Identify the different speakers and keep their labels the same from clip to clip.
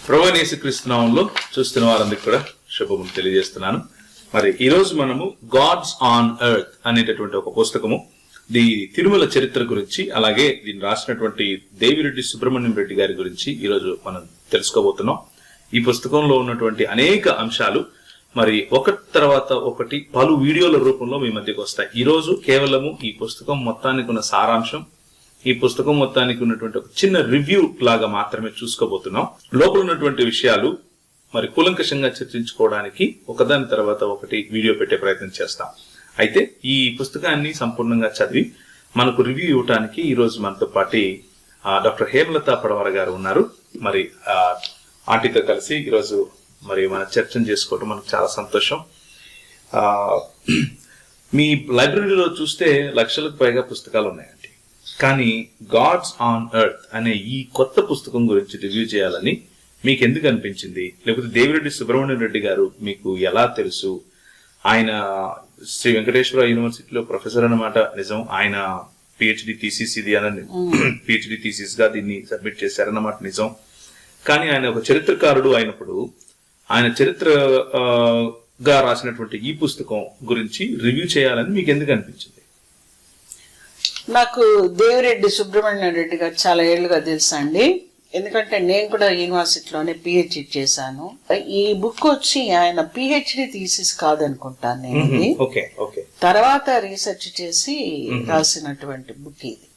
Speaker 1: ప్రభువైన యేసుక్రీస్తు నామములో చూస్తున్న వారందరికీ కూడా శుభములు తెలియజేస్తున్నాను. మరి ఈ రోజు మనము గాడ్స్ ఆన్ ఎర్త్ అనేటటువంటి ఒక పుస్తకము, తిరుమల చరిత్ర గురించి, అలాగే దీన్ని రాసినటువంటి దేవిరెడ్డి సుబ్రహ్మణ్యం రెడ్డి గారి గురించి ఈరోజు మనం తెలుసుకోబోతున్నాం. ఈ పుస్తకంలో ఉన్నటువంటి అనేక అంశాలు మరి ఒకటి తర్వాత ఒకటి పలు వీడియోల రూపంలో మీ మధ్యకు వస్తాయి. ఈ రోజు కేవలము ఈ పుస్తకం మొత్తానికి ఉన్న సారాంశం, ఈ పుస్తకం మొత్తానికి ఉన్నటువంటి ఒక చిన్న రివ్యూ లాగా మాత్రమే చూసుకోబోతున్నాం. లోపల ఉన్నటువంటి విషయాలు మరి కూలంకషంగా చర్చించుకోవడానికి ఒకదాని తర్వాత ఒకటి వీడియో పెట్టే ప్రయత్నం చేస్తాం. అయితే ఈ పుస్తకాన్ని సంపూర్ణంగా చదివి మనకు రివ్యూ ఇవ్వడానికి ఈ రోజు మనతో పాటు డాక్టర్ హేమలత పడవర గారు ఉన్నారు. మరి ఆంటీతో కలిసి ఈరోజు మరి మన చర్చను చేసుకోవడం మనకు చాలా సంతోషం. మీ లైబ్రరీలో చూస్తే లక్షలకు పైగా పుస్తకాలు ఉన్నాయండి, కానీ గాడ్స్ ఆన్ ఎర్త్ అనే ఈ కొత్త పుస్తకం గురించి రివ్యూ చేయాలని మీకు ఎందుకు అనిపించింది? లేకపోతే దేవిరెడ్డి సుబ్రహ్మణ్యం రెడ్డి గారు మీకు ఎలా తెలుసు? ఆయన శ్రీ వెంకటేశ్వర యూనివర్సిటీలో ప్రొఫెసర్ అన్నమాట నిజం. ఆయన పిహెచ్డి థీసిస్ ఇది అని పిహెచ్డి థీసిస్ గా దీన్ని సబ్మిట్ చేశారన్నమాట నిజం. కానీ ఆయన ఒక చరిత్రకారుడు అయినప్పుడు ఆయన చరిత్రగా రాసినటువంటి ఈ పుస్తకం గురించి రివ్యూ చేయాలని మీకు ఎందుకు అనిపించింది?
Speaker 2: నాకు దేవిరెడ్డి సుబ్రహ్మణ్యం రెడ్డి గారు చాలా ఏళ్లుగా తెలుసా అండి. ఎందుకంటే నేను కూడా యూనివర్సిటీలోనే పిహెచ్డి చేశాను. ఈ బుక్ వచ్చి ఆయన పిహెచ్డి థీసిస్ కాదనుకుంటాను నేను, ఇది తర్వాత రీసెర్చ్ చేసి రాసినటువంటి బుక్ ఇది.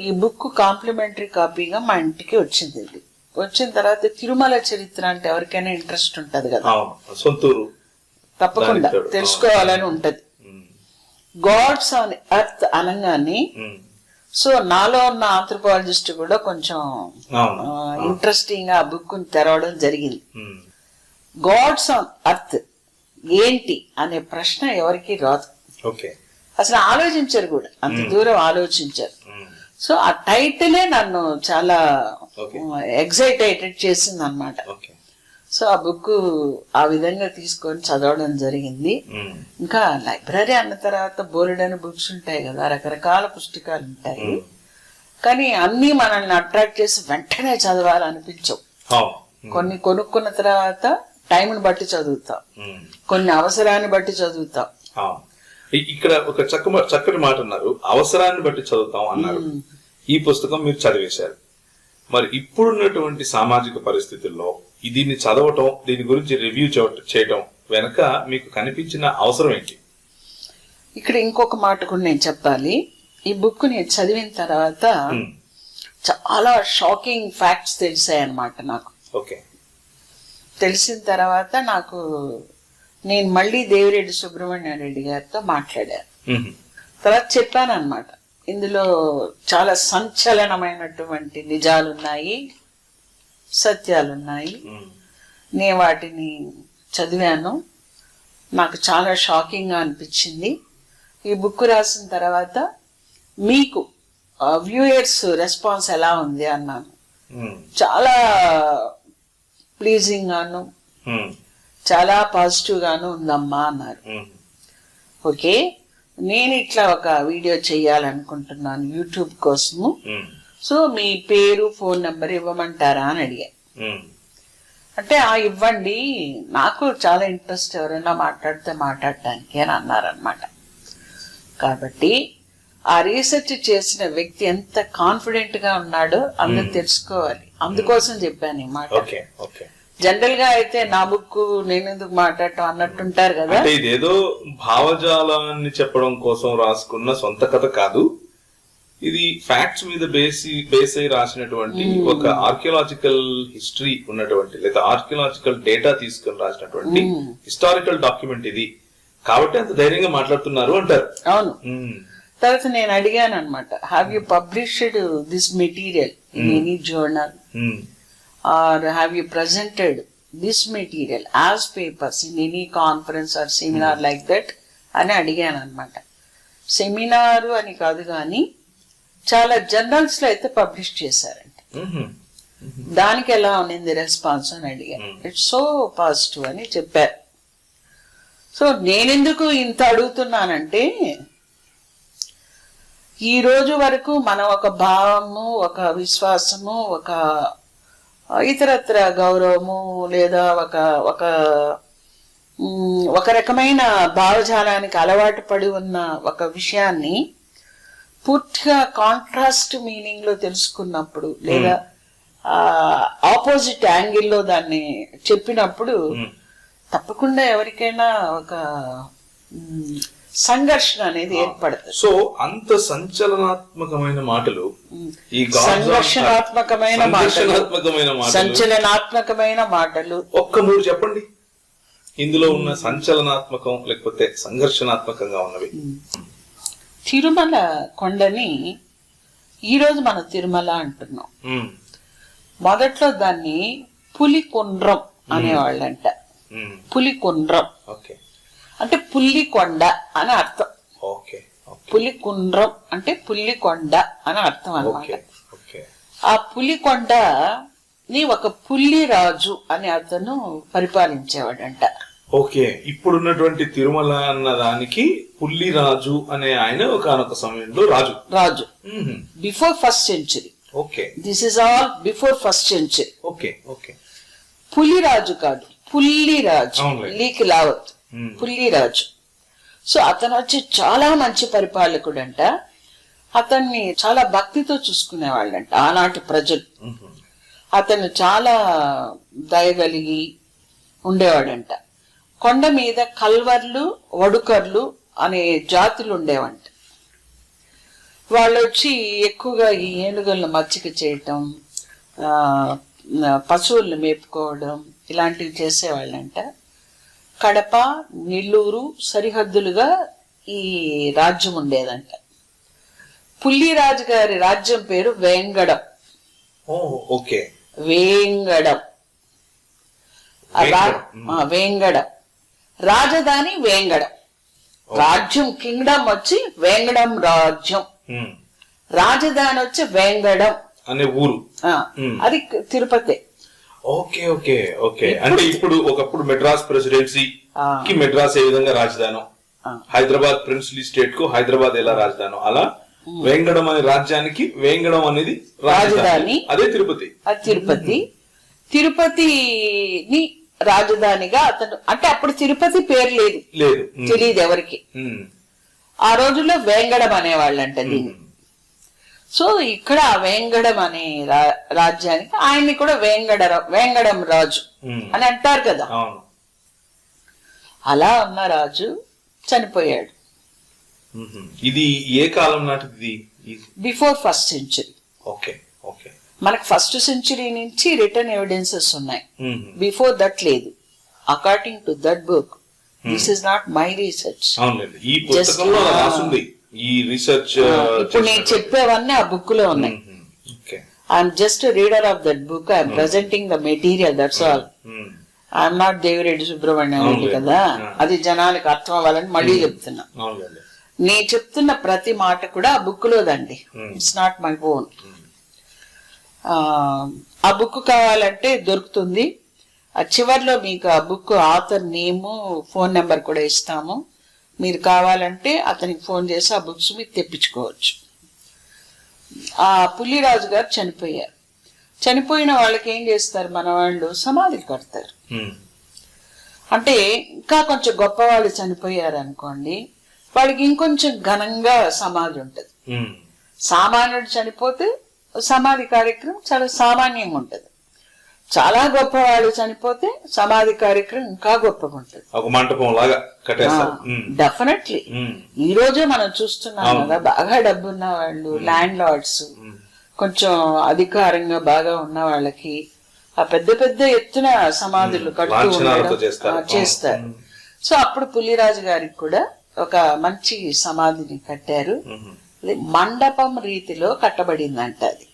Speaker 2: ఈ బుక్ కాంప్లిమెంటరీ కాపీగా మా ఇంటికి వచ్చింది. ఇది వచ్చిన తర్వాత తిరుమల చరిత్ర అంటే ఎవరికైనా ఇంట్రెస్ట్ ఉంటది కదా,
Speaker 1: సొంతూరు
Speaker 2: తప్పకుండా తెలుసుకోవాలని ఉంటది. గాడ్స్ ఆన్ ఎర్త్ అనగానే సో నాలో ఉన్న ఆంథ్రోపాలజిస్ట్ కూడా కొంచెం ఇంట్రెస్టింగ్ గా ఆ బుక్ తెరవడం జరిగింది. గాడ్స్ ఆన్ ఎర్త్ ఏంటి అనే ప్రశ్న ఎవరికి రాదు, అసలు ఆలోచించారు కూడా, అంత దూరం ఆలోచించారు. సో ఆ టైటిలే నన్ను చాలా ఎక్సైటెడ్ చేసింది అన్నమాట. సో ఆ బుక్ ఆ విధంగా తీసుకొని చదవడం జరిగింది. ఇంకా లైబ్రరీ అన్న తర్వాత బోలెడని బుక్స్ ఉంటాయి కదా, రకరకాల పుస్తకాలు ఉంటాయి, కానీ అన్ని మనల్ని అట్రాక్ట్ చేసి వెంటనే చదవాలనిపించవు. కొన్ని కొనుక్కున్న తర్వాత టైంని బట్టి చదువుతాం, కొన్ని అవసరాన్ని బట్టి చదువుతాం.
Speaker 1: ఇక్కడ ఒక చక్కటి మాట అన్నారు, అవసరాన్ని బట్టి చదువుతాం అన్నారు. ఈ పుస్తకం మీరు చదివేశారు. మరి ఇప్పుడున్నటువంటి సామాజిక పరిస్థితుల్లో దీన్ని చదవటం, దీని గురించి రివ్యూ చేయటం వెనక మీకు కనిపించిన అవసరం ఏంటి?
Speaker 2: ఇక్కడ ఇంకొక మాట కూడా నేను చెప్పాలి. ఈ బుక్ నేను చదివిన తర్వాత చాలా షాకింగ్ ఫ్యాక్ట్స్ తెలిసాయి అన్నమాట నాకు. తెలిసిన తర్వాత నేను మళ్ళీ దేవిరెడ్డి సుబ్రహ్మణ్యం రెడ్డి గారితో మాట్లాడాను. తర్వాత చెప్పాను అన్నమాట, ఇందులో చాలా సంచలనమైనటువంటి నిజాలున్నాయి, సత్యాలున్నాయి. నేను వాటిని చదివాను, నాకు చాలా షాకింగ్ గా అనిపించింది. ఈ బుక్ రాసిన తర్వాత మీకు వ్యూయర్స్ రెస్పాన్స్ ఎలా ఉంది అన్నాను. చాలా ప్లీజింగ్ గాను చాలా పాజిటివ్ గాను ఉందమ్మా అన్నారు. ఓకే, నేను ఇట్లా ఒక వీడియో చెయ్యాలనుకుంటున్నాను యూట్యూబ్ కోసము, సో మీ పేరు ఫోన్ నెంబర్ ఇవ్వమంటారా అని అడిగా. అంటే ఇవ్వండి, నాకు చాలా ఇంట్రెస్ట్, ఎవరైనా మాట్లాడితే మాట్లాడటానికి అని అన్నారనమాట. కాబట్టి ఆ రీసెర్చ్ చేసిన వ్యక్తి ఎంత కాన్ఫిడెంట్ గా ఉన్నాడో అందరూ తెలుసుకోవాలి, అందుకోసం చెప్పాను ఈ మాట. జనరల్ గా అయితే నా బుక్ నేను ఎందుకు మాట్లాడటం అన్నట్టుంటారు కదా.
Speaker 1: ఇదేదో భావజాలాన్ని చెప్పడం కోసం రాసుకున్న సొంత కథ కాదు, ఇది ఫ్యాక్ట్స్ మీద బేస్ అయి రాసినటువంటి ఒక ఆర్కియలాజికల్ హిస్టరీ ఉన్నటువంటి, లేదా ఆర్కియలాజికల్ డేటా తీసుకుని రాసినటువంటి హిస్టారికల్ డాక్యుమెంట్ ఇది. కాబట్టి అంత ధైర్యంగా మాట్లాడుతున్నారు అంటారు.
Speaker 2: అవును. తర్వాత నేను అడిగాను అనమాట, have you published this material in any journal or have you presented this material as papers in any conference or seminar like that అని అడిగాను అనమాట. సెమినారు అని కాదు కానీ చాలా జర్నల్స్ లో అయితే పబ్లిష్ చేశారంట. దానికి ఎలా ఉన్నింది రెస్పాన్స్ అని అడిగాను. ఇట్స్ సో పాజిటివ్ అని చెప్పారు. సో నేనెందుకు ఇంత అడుగుతున్నానంటే, ఈ రోజు వరకు మనం ఒక భావము, ఒక విశ్వాసము, ఒక ఇతరత్ర గౌరవము లేదా ఒక రకమైన భావజాలానికి అలవాటు పడి ఉన్న ఒక విషయాన్ని పూర్తిగా కాంట్రాస్ట్ మీనింగ్ లో తెలుసుకున్నప్పుడు లేదా ఆపోజిట్ యాంగిల్లో దాన్ని చెప్పినప్పుడు తప్పకుండా ఎవరికైనా ఒక సంఘర్షణ అనేది ఏర్పడుతుంది.
Speaker 1: సో అంత సంచలనాత్మకమైన మాటలు, ఈ
Speaker 2: సంచలనాత్మకమైన మాటలు
Speaker 1: ఒక్క 3 చెప్పండి ఇందులో ఉన్న సంచలనాత్మకం లేకపోతే సంఘర్షణాత్మకంగా ఉన్నవి.
Speaker 2: తిరుమల కొండని ఈరోజు మనం తిరుమల అంటున్నాం. మొదట్లో దాన్ని పులికొండ్రం అనేవాళ్ళంట. పులికొండ్రం అంటే పుల్లికొండ అని అర్థం. పులికుండ్రం అంటే పుల్లికొండ అని అర్థం అన్నమాట. ఆ పులికొండని ఒక పుల్లిరాజు అని అతను పరిపాలించేవాడంట.
Speaker 1: ఓకే, ఇప్పుడున్నటువంటి తిరుమల అన్న దానికి పుల్లిరాజు అనే ఆయన ఒకనొక సమయంలో రాజు before first century. Okay, this is all before first century. Okay okay,
Speaker 2: Puliraju కాదు, పుల్లిరాజు, లీకి లావత్, పుల్లిరాజు. సో అతను వచ్చి చాలా మంచి పరిపాలకుడు అంట. అతన్ని చాలా భక్తితో చూసుకునేవాళ్ళంట ఆనాటి ప్రజలు. అతను చాలా దయగలిగి ఉండేవాడంట. కొండ మీద కల్వర్లు, వడుకర్లు అనే జాతులు ఉండేవంట. వాళ్ళు వచ్చి ఎక్కువగా ఈ ఏనుగులను మచ్చిక చేయటం, పశువులను మేపుకోవడం ఇలాంటివి చేసేవాళ్ళంట. కడప, నెల్లూరు సరిహద్దులుగా ఈ రాజ్యం ఉండేదంట. పుల్లిరాజు గారి రాజ్యం పేరు వేంగడం. వేంగడం వేంగడం, రాజధాని వేంగడం. రాజ్యం కింగ్డమ్ వచ్చి వేంగడం రాజ్యం, రాజధాని వచ్చి వేంగడం
Speaker 1: అనే ఊరు.
Speaker 2: అది తిరుపతి.
Speaker 1: ఓకే ఓకే ఓకే, అంటే ఇప్పుడు ఒకప్పుడు మెడ్రాస్ ప్రెసిడెన్సీ కి మెడ్రాస్ ఏ విధంగా రాజధాని, హైదరాబాద్ ప్రిన్స్లీ స్టేట్ కు హైదరాబాద్ ఎలా రాజధాని, అలా వేంగడం అనే రాజ్యానికి వేంగడం అనేది రాజధాని. అదే తిరుపతి.
Speaker 2: అది తిరుపతి. తిరుపతిని రాజధానిగా అతను, అంటే అప్పుడు తిరుపతి పేరు లేదు, తెలియదు ఎవరికి. ఆ రోజుల్లో వేంగడం అనేవాళ్ళంట దీన్ని. సో ఇక్కడ వేంగడం అనే రాజ్యానికి ఆయన్ని కూడా వేంగడం రాజు అని అంటారు కదా. అలా ఉన్న రాజు చనిపోయాడు.
Speaker 1: ఇది ఏ కాలం నాటిది?
Speaker 2: Before first century.
Speaker 1: Okay okay,
Speaker 2: మనకు ఫస్ట్ సెంచురీ నుంచి రిటర్న్ ఎవిడెన్సెస్ ఉన్నాయి. బిఫోర్ దట్ లేదు. According to that book, this is not my research.
Speaker 1: ఈ పుస్తకంలో రాసుంది ఈ రీసెర్చ్.
Speaker 2: ఇప్పుడు నేను చెప్పేవన్నీ ఆ బుక్ లో ఉన్నాయి. I'm just reader of that book. I'm presenting the material, that's all. I'm not Devireddy Subrahmanyam కదా. అది జనానికి అర్థం అవ్వాలని మళ్ళీ చెప్తున్నా. నేను చెప్తున్న ప్రతి మాట కూడా ఆ బుక్ లోదండి. It's not my own. ఆ బుక్ కావాలంటే దొరుకుతుంది. ఆ చివర్లో మీకు ఆ book author name, phone number కూడా ఇస్తాము. మీరు కావాలంటే అతనికి ఫోన్ చేసి ఆ బుక్స్ మీరు తెప్పించుకోవచ్చు. ఆ పుల్లిరాజు గారు చనిపోయారు. చనిపోయిన వాళ్ళకి ఏం చేస్తారు మన వాళ్ళు? సమాధులు కడతారు. అంటే ఇంకా కొంచెం గొప్పవాళ్ళు చనిపోయారు అనుకోండి, వాడికి ఇంకొంచెం ఘనంగా సమాధి ఉంటది. సామాన్యుడు చనిపోతే సమాధి కార్యక్రమం చాలా సామాన్యంగా ఉంటది. చాలా గొప్ప వాళ్ళు చనిపోతే సమాధి కార్యక్రమం ఇంకా గొప్పగా ఉంటుంది.
Speaker 1: ఒక మంటపం లాగా కట్టేస్తారు.
Speaker 2: డెఫినెట్లీ ఈ రోజే మనం చూస్తున్నాం కదా, బాగా డబ్బున్న వాళ్ళు, ల్యాండ్ లార్డ్స్, కొంచెం అధికారంగా బాగా ఉన్న వాళ్ళకి ఆ పెద్ద పెద్ద ఎత్తున సమాధులు కడుతూ చేస్తారు. సో అప్పుడు పుల్లిరాజు గారికి కూడా ఒక మంచి సమాధిని కట్టారు. మండపం రీతిలో కట్టబడిందంట అది.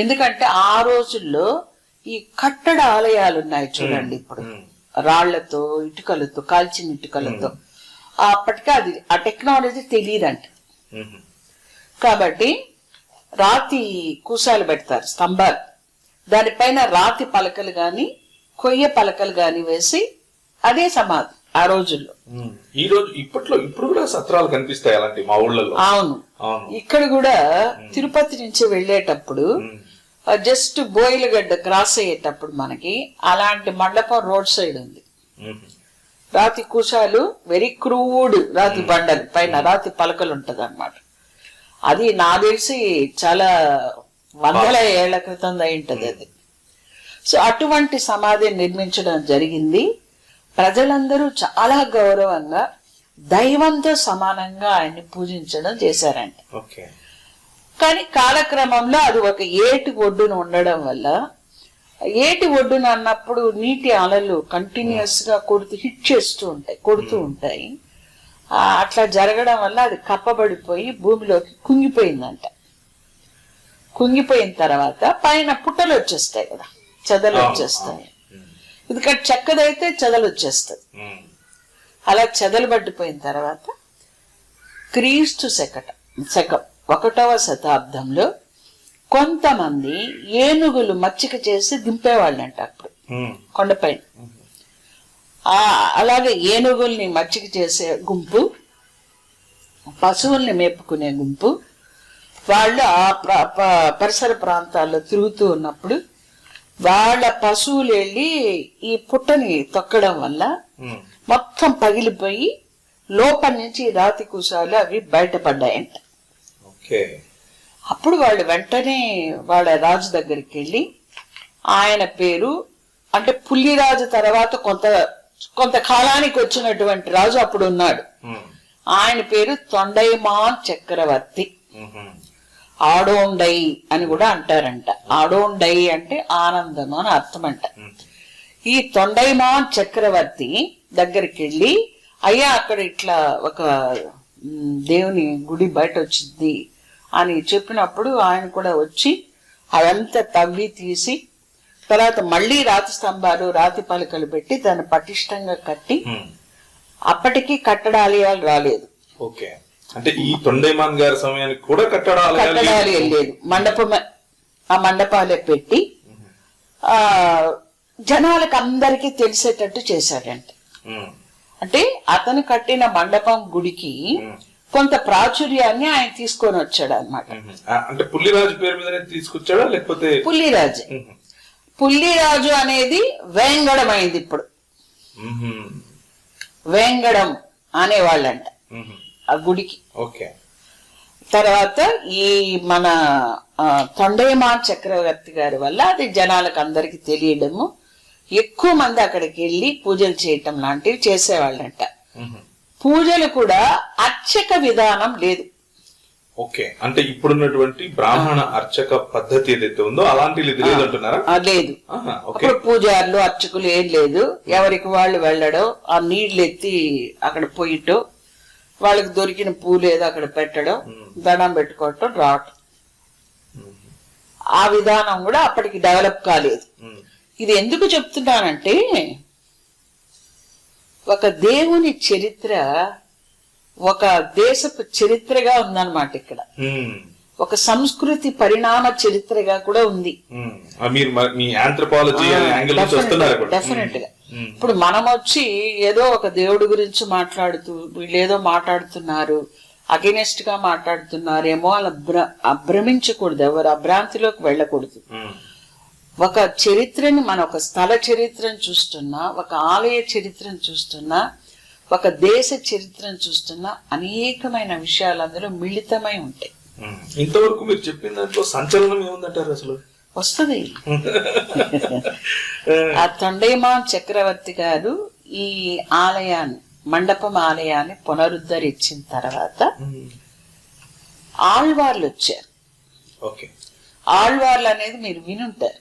Speaker 2: ఎందుకంటే ఆ రోజుల్లో ఈ కట్టడ ఆలయాలు ఉన్నాయి చూడండి, ఇప్పుడు రాళ్లతో, ఇటుకలతో, కాల్చిన ఇటుకలతో. అప్పటికే అది ఆ టెక్నాలజీ తెలియదంట. కాబట్టి రాతి కూసాలు పెడతారు, స్తంభాలు, దానిపైన రాతి పలకలు గాని కొయ్య పలకలు గాని వేసి అదే సమాధి ఆ రోజుల్లో.
Speaker 1: ఈ రోజు ఇప్పుడు కూడా సత్రాలు కనిపిస్తాయి అలాంటి మా ఊళ్ళలో.
Speaker 2: అవును, ఇక్కడ కూడా తిరుపతి నుంచి వెళ్ళేటప్పుడు జస్ట్ బోయిలగడ్డ క్రాస్ అయ్యేటప్పుడు మనకి అలాంటి మండపం రోడ్ సైడ్ ఉంది. రాతి కుశాలు, వెరీ క్రూడ్ రాతి బండలు, పైన రాతి పలకలు ఉంటది అన్నమాట. అది నా తెలిసి చాలా వందల ఏళ్ల క్రితం అయింటది అది. సో అటువంటి సమాధి నిర్మించడం జరిగింది. ప్రజలందరూ చాలా గౌరవంగా దైవంతో సమానంగా ఆయన్ని పూజించడం చేశారంట. కానీ కాలక్రమంలో అది ఒక ఏటి ఒడ్డున ఉండడం వల్ల, ఏటి ఒడ్డున అన్నప్పుడు నీటి అలలు కంటిన్యూస్ గా కొడుతూ ఉంటాయి. అట్లా జరగడం వల్ల అది కప్పబడిపోయి భూమిలోకి కుంగిపోయిందంట. కుంగిపోయిన తర్వాత పైన పుట్టలు వచ్చేస్తాయి కదా, చెదలు వచ్చేస్తాయి. ఎందుకంటే చెక్కదైతే చెదలు వచ్చేస్తాయి. అలా చెదలు పడిపోయిన తర్వాత క్రీస్తు శకం 1వ శతాబ్దంలో కొంతమంది ఏనుగులు మచ్చిక చేసి దింపేవాళ్ళంట అప్పుడు కొండపైన. అలాగే ఏనుగుల్ని మచ్చిక చేసే గుంపు, పశువుల్ని మేపుకునే గుంపు వాళ్ళు ఆ పరిసర ప్రాంతాల్లో తిరుగుతూ ఉన్నప్పుడు వాళ్ళ పశువులు వెళ్ళి ఈ పుట్టని తొక్కడం వల్ల మొత్తం పగిలిపోయి లోపల నుంచి రాతి కుశాలు అవి బయటపడ్డాయంట. అప్పుడు వాళ్ళు వెంటనే వాళ్ళ రాజు దగ్గరికి వెళ్ళి, ఆయన పేరు అంటే పుల్లిరాజు తర్వాత కొంతకాలానికి వచ్చినటువంటి రాజు అప్పుడు ఉన్నాడు. ఆయన పేరు తొండైమాన్ చక్రవర్తి. ఆడోండై అని కూడా అంటారంట. ఆడోండై అంటే ఆనందం అని అర్థం అంట. ఈ తొండైమాన్ చక్రవర్తి దగ్గరికి వెళ్ళి, అయ్యా అక్కడ ఇట్లా ఒక దేవుని గుడి బయట వచ్చింది అని చెప్పినప్పుడు ఆయన కూడా వచ్చి అదంతా తవ్వి తీసి తర్వాత మళ్ళీ రాతి స్తంభాలు రాతి పలకలు పెట్టి దాన్ని పటిష్టంగా కట్టి, అప్పటికి కట్టడాలయాలు రాలేదు.
Speaker 1: అంటే ఈ తొండైమాన్ గారి సమయానికి కూడా
Speaker 2: కట్టడాలు లేదు, ఆ మండపాలే పెట్టి జనాలకు అందరికీ తెలిసేటట్టు చేశాడంట. అంటే అతను కట్టిన మండపం గుడికి కొంత ప్రాచుర్యాన్ని ఆయన తీసుకొని వచ్చాడు అన్నమాట.
Speaker 1: అంటే పుల్లిరాజు పేరు మీద తీసుకొచ్చాడా లేకపోతే?
Speaker 2: పుల్లిరాజు అనేది వేంగడం అయింది. ఇప్పుడు వేంగడం అనేవాళ్ళంట ఆ గుడికి. తర్వాత ఈ మన తొండైమాన్ చక్రవర్తి గారి వల్ల అది జనాలకు అందరికి తెలియడము, ఎక్కువ మంది అక్కడికి వెళ్ళి పూజలు చేయటం లాంటివి చేసేవాళ్ళంట. పూజలు కూడా అర్చక విధానం లేదు.
Speaker 1: అంటే ఇప్పుడున్నటువంటి బ్రాహ్మణ అర్చక పద్ధతి ఏదైతే ఉందో అలాంటిది లేదంటున్నారా?
Speaker 2: లేదు. అప్పుడు పూజారులు అర్చకులు ఏం లేదు. ఎవరికి వాళ్ళు వెళ్ళడం, ఆ నీళ్లు ఎత్తి అక్కడ పోయిటో, వాళ్ళకి దొరికిన పూలు ఏదో అక్కడ పెట్టడం, దండం పెట్టుకోవటం, రావటం. ఆ విధానం కూడా అప్పటికి డెవలప్ కాలేదు. ఇది ఎందుకు చెప్తున్నానంటే, ఒక దేవుని చరిత్ర ఒక దేశపు చరిత్రగా ఉందన్నమాట. ఇక్కడ ఒక సంస్కృతి పరిణామ చరిత్రగా కూడా ఉంది. డెఫినెట్ గా ఇప్పుడు మనం వచ్చి ఏదో ఒక దేవుడి గురించి మాట్లాడుతూ వీళ్ళు ఏదో మాట్లాడుతున్నారు, అగెనెస్ట్ గా మాట్లాడుతున్నారేమో అలా భ్రమించకూడదు, ఎవరు అభ్రాంతిలోకి వెళ్ళకూడదు. ఒక చరిత్రని మన ఒక స్థల చరిత్రను చూస్తున్నా, ఒక ఆలయ చరిత్రను చూస్తున్నా, ఒక దేశ చరిత్రను చూస్తున్నా అనేకమైన విషయాలు అందులో మిళితమై ఉంటాయి.
Speaker 1: ఇంతవరకు మీరు చెప్పిన దాంట్లో సంచలనం ఏముందంటారు? అసలు
Speaker 2: వస్తుంది. ఆ తొండైమాన్ చక్రవర్తి గారు ఈ ఆలయాన్ని, మండపం ఆలయాన్ని పునరుద్ధరించిన తర్వాత ఆళ్వార్లు వచ్చారు. ఆళ్వార్లు అనేది మీరు వినుంటారు.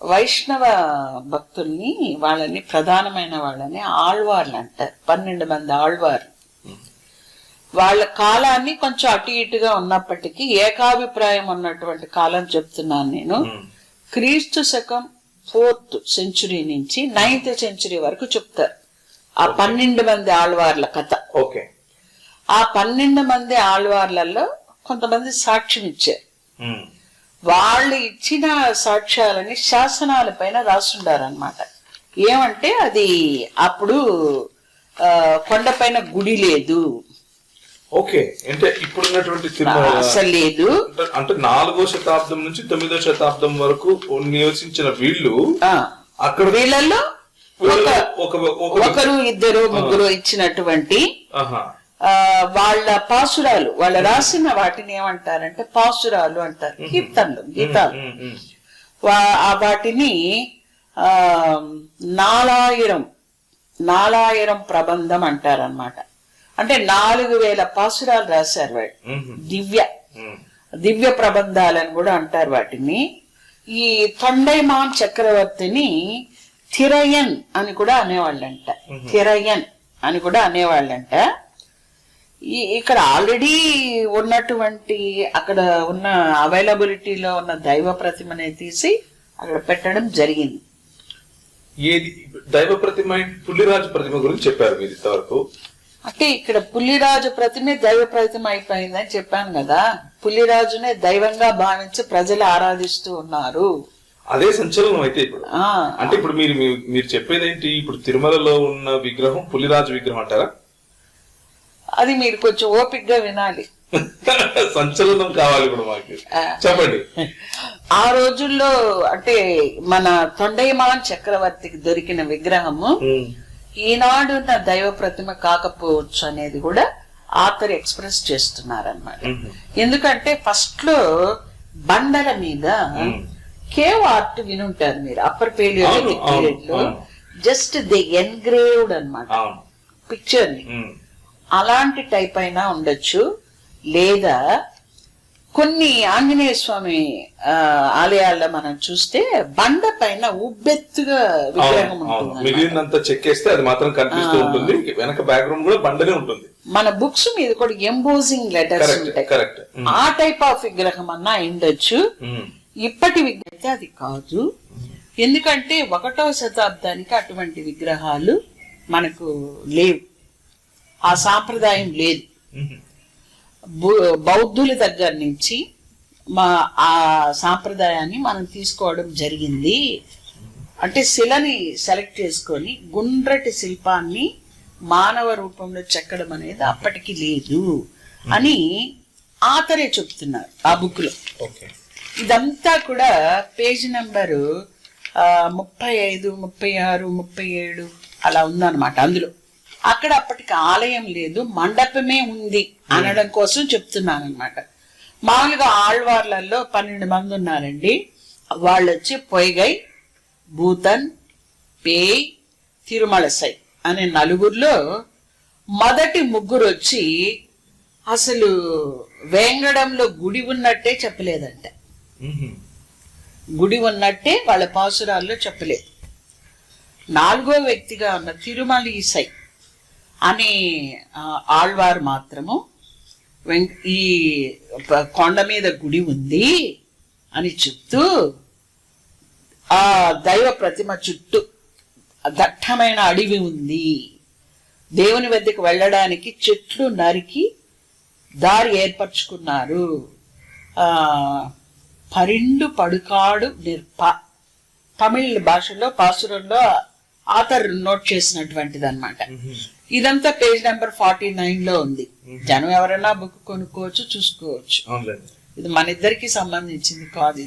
Speaker 2: వైష్ణవ భక్తుల్ని, వాళ్ళని ప్రధానమైన వాళ్ళని ఆళ్వార్లు అంటారు. 12 మంది ఆళ్వార్లు. వాళ్ళ కాలాన్ని కొంచెం అటు ఇటుగా ఉన్నప్పటికీ ఏకాభిప్రాయం ఉన్నటువంటి కాలం చెప్తున్నాను నేను. క్రీస్తు శకం 4th century నుంచి 9th century వరకు చెప్తారు ఆ 12 మంది ఆళ్వార్ల కథ. ఆ 12 మంది ఆళ్వార్లలో కొంతమంది సాక్ష్యం ఇచ్చారు. వాళ్ళు ఇచ్చిన సాక్ష్యాలని శాసనాల పైన రాసుండారనమాట. ఏమంటే అది అప్పుడు కొండపైన గుడి లేదు,
Speaker 1: ఓకే, అంటే ఇప్పుడున్నటువంటి తిరుమల
Speaker 2: అసలు లేదు.
Speaker 1: అంటే 4వ శతాబ్దం నుంచి 9వ శతాబ్దం వరకు నివసించిన వీళ్ళు అక్కడ
Speaker 2: వీళ్ళల్లో ఒకరు ఇద్దరు ముగ్గురు ఇచ్చినటువంటి వాళ్ళ పాసురాలు, వాళ్ళ రాసిన వాటిని ఏమంటారంటే పాసురాలు అంటారు, కీర్తనలు, గీతాలు. వాటిని 4000 ప్రబంధం అంటారన్నమాట. అంటే 4000 పాసురాలు రాశారు వాడు. దివ్య ప్రబంధాలని కూడా అంటారు వాటిని. ఈ తొండైమాన్ చక్రవర్తిని థిరయన్ అని కూడా అనేవాళ్ళంట. థిరయన్ అని కూడా అనేవాళ్ళంట. ఇక్కడ ఆల్రెడీ ఉన్నటువంటి అక్కడ ఉన్న అవైలబిలిటీలో ఉన్న దైవ ప్రతిమనే తీసి అక్కడ పెట్టడం జరిగింది.
Speaker 1: ఏది దైవ ప్రతిమ? పుల్లిరాజు ప్రతిమ గురించి చెప్పారు మీరు ఇంతవరకు.
Speaker 2: అంటే ఇక్కడ పుల్లిరాజు ప్రతిమే దైవ ప్రతిమ అయిపోయిందని చెప్పాను కదా. పుల్లిరాజునే దైవంగా భావించి ప్రజలు ఆరాధిస్తూ ఉన్నారు.
Speaker 1: అదే సంచలనం అయితే ఇప్పుడు. అంటే ఇప్పుడు మీరు చెప్పేది ఏంటి? ఇప్పుడు తిరుమలలో ఉన్న విగ్రహం పుల్లిరాజు విగ్రహం అంటారా?
Speaker 2: అది మీరు కొంచెం ఓపికగా వినాలి.
Speaker 1: సంచలనం కావాలి ఇప్పుడు మాకు, చెప్పండి.
Speaker 2: ఆ రోజుల్లో అంటే మన తొండైమాన్ చక్రవర్తికి దొరికిన విగ్రహము ఈనాడు ఉన్న దైవ ప్రతిమ కాకపోవచ్చు అనేది కూడా ఆథర్ ఎక్స్ప్రెస్ చేస్తున్నారన్నమాట. ఎందుకంటే ఫస్ట్ లో బండల మీద కేవ్ ఆర్ట్ వినుంటారు మీరు, అప్పర్ పేలియోలిథిక్ పీరియడ్ లో. జస్ట్ ది ఎన్గ్రేవ్డ్ అన్నమాట పిక్చర్ ని. అలాంటి టైప్ అయినా ఉండొచ్చు, లేదా కొన్ని ఆంజనేయ స్వామి ఆలయాల్లో మనం చూస్తే బండ పైన ఉబ్బెత్తుగా విగ్రహం ఉంటుంది,
Speaker 1: చెక్కేస్తే అది మాత్రం కనిపిస్తూ ఉంటుంది, వెనక బ్యాక్గ్రౌండ్ కూడా బండనే ఉంటుంది.
Speaker 2: మన బుక్స్ మీద కూడా ఎంబోజింగ్ లెటర్స్ ఉంటాయి. ఆ టైప్ ఆఫ్ విగ్రహం అన్నా ఉండొచ్చు. ఇప్పటి విగ్రహం అది కాదు, ఎందుకంటే 1వ శతాబ్దానికి అటువంటి విగ్రహాలు మనకు లేవు, ఆ సాంప్రదాయం లేదు. బౌద్ధుల దగ్గర నుంచి ఆ సాంప్రదాయాన్ని మనం తీసుకోవడం జరిగింది. అంటే శిలని సెలెక్ట్ చేసుకొని గుండ్రటి శిల్పాన్ని మానవ రూపంలో చెక్కడం అనేది అప్పటికి లేదు అని ఆథరే చెప్తున్నారు ఆ బుక్ లో. ఇదంతా కూడా పేజ్ నెంబరు 35, 36, 37 అలా ఉందన్నమాట. అందులో అక్కడ అప్పటికి ఆలయం లేదు, మండపమే ఉంది అనడం కోసం చెప్తున్నాను అనమాట. మామూలుగా ఆళ్వార్లలో 12 మంది ఉన్నారండి. వాళ్ళు వచ్చి పొయ్గై, భూతన్, పేయ్, తిరుమలసై అనే 4లో మొదటి 3 వచ్చి అసలు వేంగడంలో గుడి ఉన్నట్టే చెప్పలేదంట. గుడి ఉన్నట్టే వాళ్ళ పాసురాల్లో చెప్పలేదు. 4వ వ్యక్తిగా ఉన్న తిరుమలీసై అనే ఆళ్వారు మాత్రము ఈ కొండ మీద గుడి ఉంది అని చెప్తూ ఆ దైవ ప్రతిమ చుట్టూ దట్టమైన అడవి ఉంది, దేవుని వద్దకు వెళ్ళడానికి చెట్లు నరికి దారి ఏర్పరచుకున్నారు, పరిండు పడుకాడు నిర్ప తమిళ భాషలో పాసురంలో ఆథర్ నోట్ చేసినటువంటిది అనమాట. ఇదంతా పేజ్ నెంబర్ 49 లో ఉంది. జనం ఎవరైనా బుక్ కొనుక్కోవచ్చు, చూసుకోవచ్చు. ఇది మన ఇద్దరికి సంబంధించింది కాదు.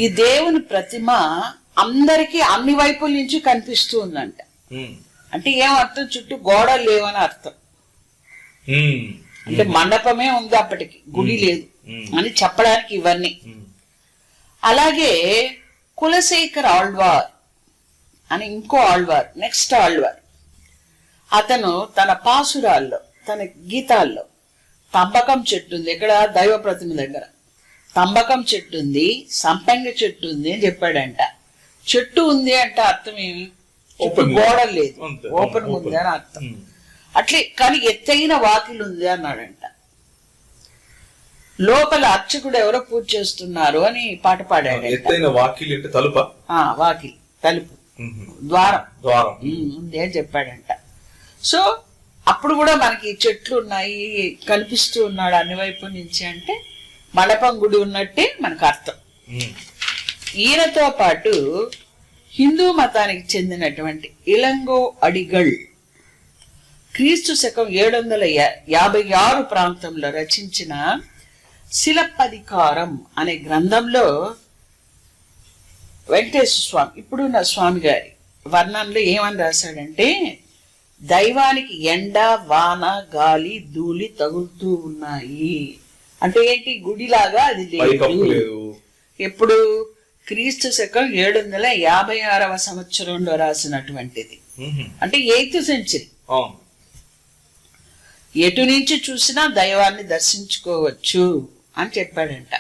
Speaker 2: ఈ దేవుని ప్రతిమ అందరికి అన్ని వైపుల నుంచి కనిపిస్తూ ఉందంట. అంటే ఏం అర్థం? చుట్టూ గోడలు లేవని అర్థం. అంటే మండపమే ఉంది అప్పటికి, గుడి లేదు అని చెప్పడానికి ఇవన్నీ. అలాగే కులశేఖర్ ఆళ్వార్ అని ఇంకో ఆళ్వార్, నెక్స్ట్ ఆళ్వార్, అతను తన పాసురాల్లో, తన గీతాల్లో తంబకం చెట్టు ఉంది, ఇక్కడ దైవ ప్రతిమ దగ్గర తంబకం చెట్టు ఉంది, సంపంగ చెట్టు ఉంది అని చెప్పాడంట. చెట్టు ఉంది అంటే అర్థం ఏమి? గోడలు లేదు, ఓపెన్ ఉంది అని అర్థం. అట్లే కానీ ఎత్తైన వాకిలు ఉంది అన్నాడంట. లోపల అర్చకుడు ఎవరో పూజ చేస్తున్నారు అని పాట పాడాడు.
Speaker 1: వాకిలి అంటే తలుప,
Speaker 2: వాకిలి, తలుపు, ద్వారం ఉంది అని చెప్పాడంట. సో అప్పుడు కూడా మనకి చెట్లు ఉన్నాయి, కనిపిస్తూ ఉన్నాడు అన్ని వైపు నుంచి అంటే మండపం గుడి ఉన్నట్టే మనకు అర్థం. ఈయనతో పాటు హిందూ మతానికి చెందినటువంటి ఇలంగో అడిగల్, క్రీస్తు శకం 756 ప్రాంతంలో రచించిన శిలప్పధికారం అనే గ్రంథంలో వెంకటేశ్వర స్వామి ఇప్పుడున్న స్వామి గారి వర్ణంలో ఏమని రాశాడంటే, దైవానికి ఎండ, వాన, గాలి, ధూళి తగులుతూ ఉన్నాయి. అంటే ఏంటి? గుడిలాగా అది లేదు. ఎప్పుడు? క్రీస్తు శకం 756 సంవత్సరంలో రాసినటువంటిది. అంటే 8th సెంచరీ. ఎటు నుంచి చూసినా దైవాన్ని దర్శించుకోవచ్చు అని చెప్పాడంట.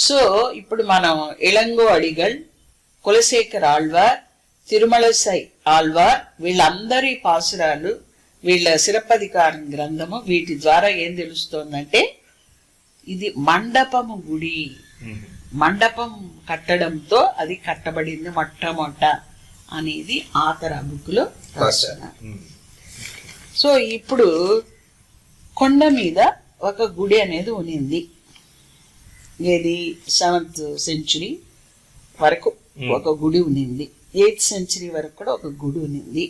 Speaker 2: సో ఇప్పుడు మనం ఇళంగో అడిగల్, కులశేఖర్ ఆళ్వార్, తిరుమలసై ఆళ్వార్ వీళ్ళందరి పాసురాలు, వీళ్ళ శిలప్పధికారం గ్రంథము, వీటి ద్వారా ఏం తెలుస్తోందంటే ఇది మండపము గుడి. మండపం కట్టడంతో అది కట్టబడింది మొట్టమొదట అనేది ఆతర బుక్లో రాస్తున్నారు. సో ఇప్పుడు కొండ మీద ఒక గుడి అనేది ఉనింది. ఏది? 7th సెంచురీ వరకు ఒక గుడి ఉనింది. 8th సెంచురీ వరకు కూడా ఒక గుడి ఉనింది.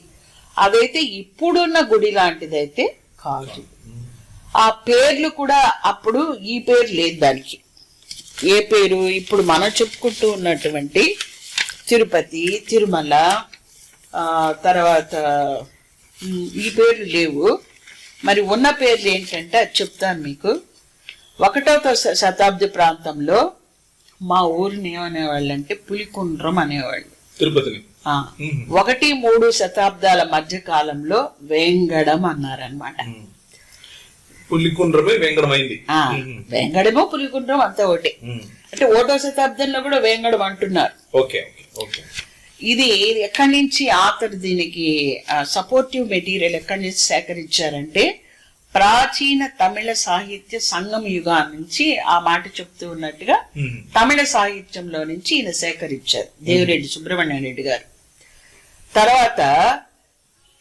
Speaker 2: అదైతే ఇప్పుడున్న గుడి లాంటిదైతే కాదు. ఆ పేర్లు కూడా అప్పుడు ఈ పేరు లేదు దానికి. ఏ పేరు? ఇప్పుడు మనం చెప్పుకుంటూ ఉన్నటువంటి తిరుపతి, తిరుమల, తర్వాత ఈ పేర్లు లేవు. మరి ఉన్న పేర్లు ఏంటంటే అది చెప్తాను మీకు. 1వ శతాబ్ది ప్రాంతంలో మా ఊరిని ఏమనేవాళ్ళు అంటే పులికుండ్రం అనేవాళ్ళు.
Speaker 1: తిరుపతిని
Speaker 2: 1-3 శతాబ్దాల మధ్య కాలంలో వేంగడం అన్నారనమాట.
Speaker 1: పులికుండ్రమే వేంగడమైంది.
Speaker 2: వేంగడమో పులికుండ్రం అంతా ఒకటి. అంటే 1వ శతాబ్దంలో కూడా వేంగడం అంటున్నారు. ఇది ఎక్కడి నుంచి ఆతర్ దీనికి సపోర్టివ్ మెటీరియల్ ఎక్కడి నుంచి సేకరించారంటే ప్రాచీన తమిళ సాహిత్య సంగమ యుగం నుంచి ఆ మాట చెప్తూ ఉన్నట్టుగా తమిళ సాహిత్యంలో నుంచి ఈయన సేకరించారు దేవిరెడ్డి సుబ్రహ్మణ్య రెడ్డి గారు. తర్వాత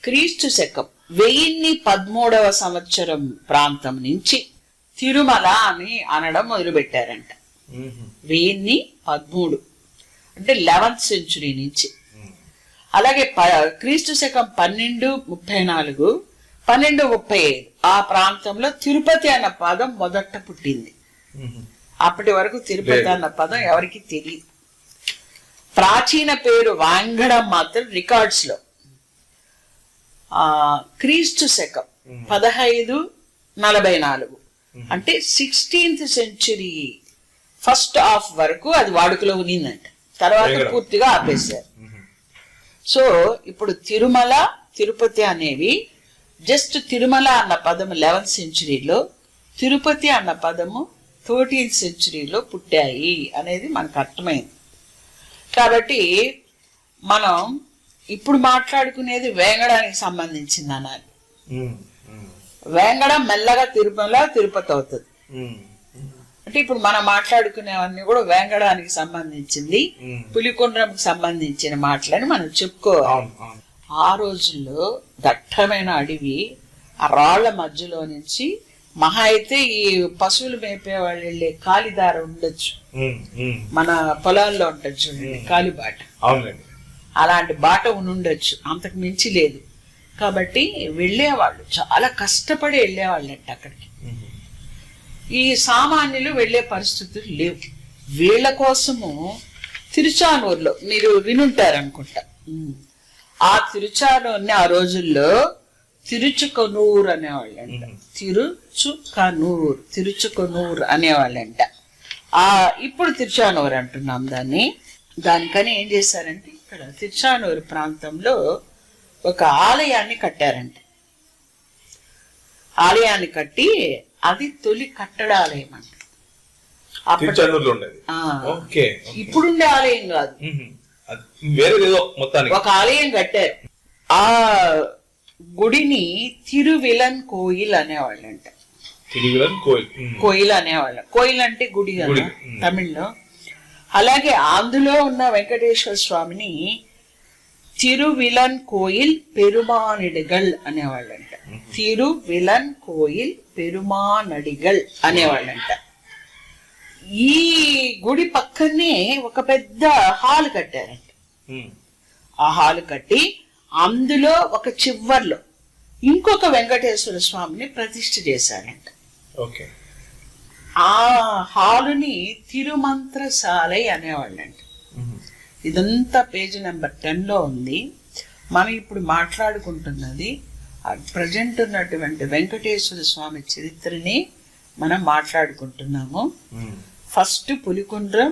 Speaker 2: క్రీస్తు శకం 1013వ సంవత్సరం ప్రాంతం నుంచి తిరుమల అని అనడం మొదలు పెట్టారంట. 1013 అంటే 11th సెంచురీ నుంచి. అలాగే క్రీస్తు శకం 1234, 1235 ఆ ప్రాంతంలో తిరుపతి అన్న పదం మొదట పుట్టింది. అప్పటి వరకు తిరుపతి అన్న పదం ఎవరికి తెలియదు. ప్రాచీన పేరు వాంగడం మాత్రం రికార్డ్స్ లో క్రీస్తు శకం 1544 అంటే 16th సెంచురీ ఫస్ట్ హాఫ్ వరకు అది వాడుకలో ఉన్నిందంట. తర్వాత పూర్తిగా ఆపేశారు. సో ఇప్పుడు తిరుమల, తిరుపతి అనేవి జస్ట్ తిరుమల అన్న పదము 11th సెంచురీలో, తిరుపతి అన్న పదము 13th సెంచురీలో పుట్టాయి అనేది మనకు అర్థమైంది. కాబట్టి మనం ఇప్పుడు మాట్లాడుకునేది వేంగడానికి సంబంధించింది అనాలి. వేంగడం మెల్లగా తిరుమల, తిరుపతి అవుతుంది. అంటే ఇప్పుడు మనం మాట్లాడుకునేవన్నీ కూడా వేంగడానికి సంబంధించింది, పులికొండ్రంకి సంబంధించిన మాటలని మనం చెప్పుకోవాలి. ఆ రోజుల్లో దట్టమైన అడవి, ఆ రాళ్ల మధ్యలో నుంచి మహా అయితే ఈ పశువులు మేపే వాళ్ళు వెళ్ళే కాలిదార ఉండొచ్చు, మన పొలాల్లో ఉంటుంది చూడండి కాలిబాట, అలాంటి బాట ఉండొచ్చు, అంతకు మించి లేదు. కాబట్టి వెళ్ళేవాళ్ళు చాలా కష్టపడి వెళ్ళేవాళ్ళంట అక్కడికి. ఈ సామాన్యులు వెళ్లే పరిస్థితులు లేవు. వీళ్ళ కోసము తిరుచానూరులో మీరు వినుంటారనుకుంటా, ఆ తిరుచానూరుని ఆ రోజుల్లో తిరుచుకొనూరు అనేవాళ్ళంట. తిరుచుకొనూరు అనేవాళ్ళంట. ఇప్పుడు తిరుచానూరు అంటున్నాం దాన్ని. దానికని ఏం చేశారంటే ఇక్కడ తిరుచానూరు ప్రాంతంలో ఒక ఆలయాన్ని కట్టారంట. ఆలయాన్ని కట్టి అది తొలి కట్టడాలయం అంట. ఇప్పుడుండే ఆలయం కాదు, ఒక ఆలయం కట్టారు. ఆ గుడిని తిరువిలన్ కోయిల్ అనేవాళ్ళంట. కోయిల్ అనేవాళ్ళం. కోయిల్ అంటే గుడి కదా తమిళ్లో. అలాగే అందులో ఉన్న వెంకటేశ్వర స్వామిని తిరువిలన్ కోయిల్ పెరుమానడిగల్ అనేవాళ్ళంట. తిరువిలన్ కోయిల్ పెరుమానడిగల్ అనేవాళ్ళంట. ఈ గుడి పక్కనే ఒక పెద్ద హాల్ కట్టారంట. ఆ హాల్ కట్టి అందులో ఒక చివర్లో ఇంకొక వెంకటేశ్వర స్వామిని ప్రతిష్ఠ చేశారంట.
Speaker 1: ఓకే.
Speaker 2: ఆ హాలుని తిరుమంత్రశాలై అనేవాళ్ళంట. ఇదంతా పేజీ నెంబర్ 10లో ఉంది. మనం ఇప్పుడు మాట్లాడుకుంటున్నది ప్రజెంట్ ఉన్నటువంటి వెంకటేశ్వర స్వామి చరిత్రని మనం మాట్లాడుకుంటున్నాము. ఫస్ట్ పులికుండ్రం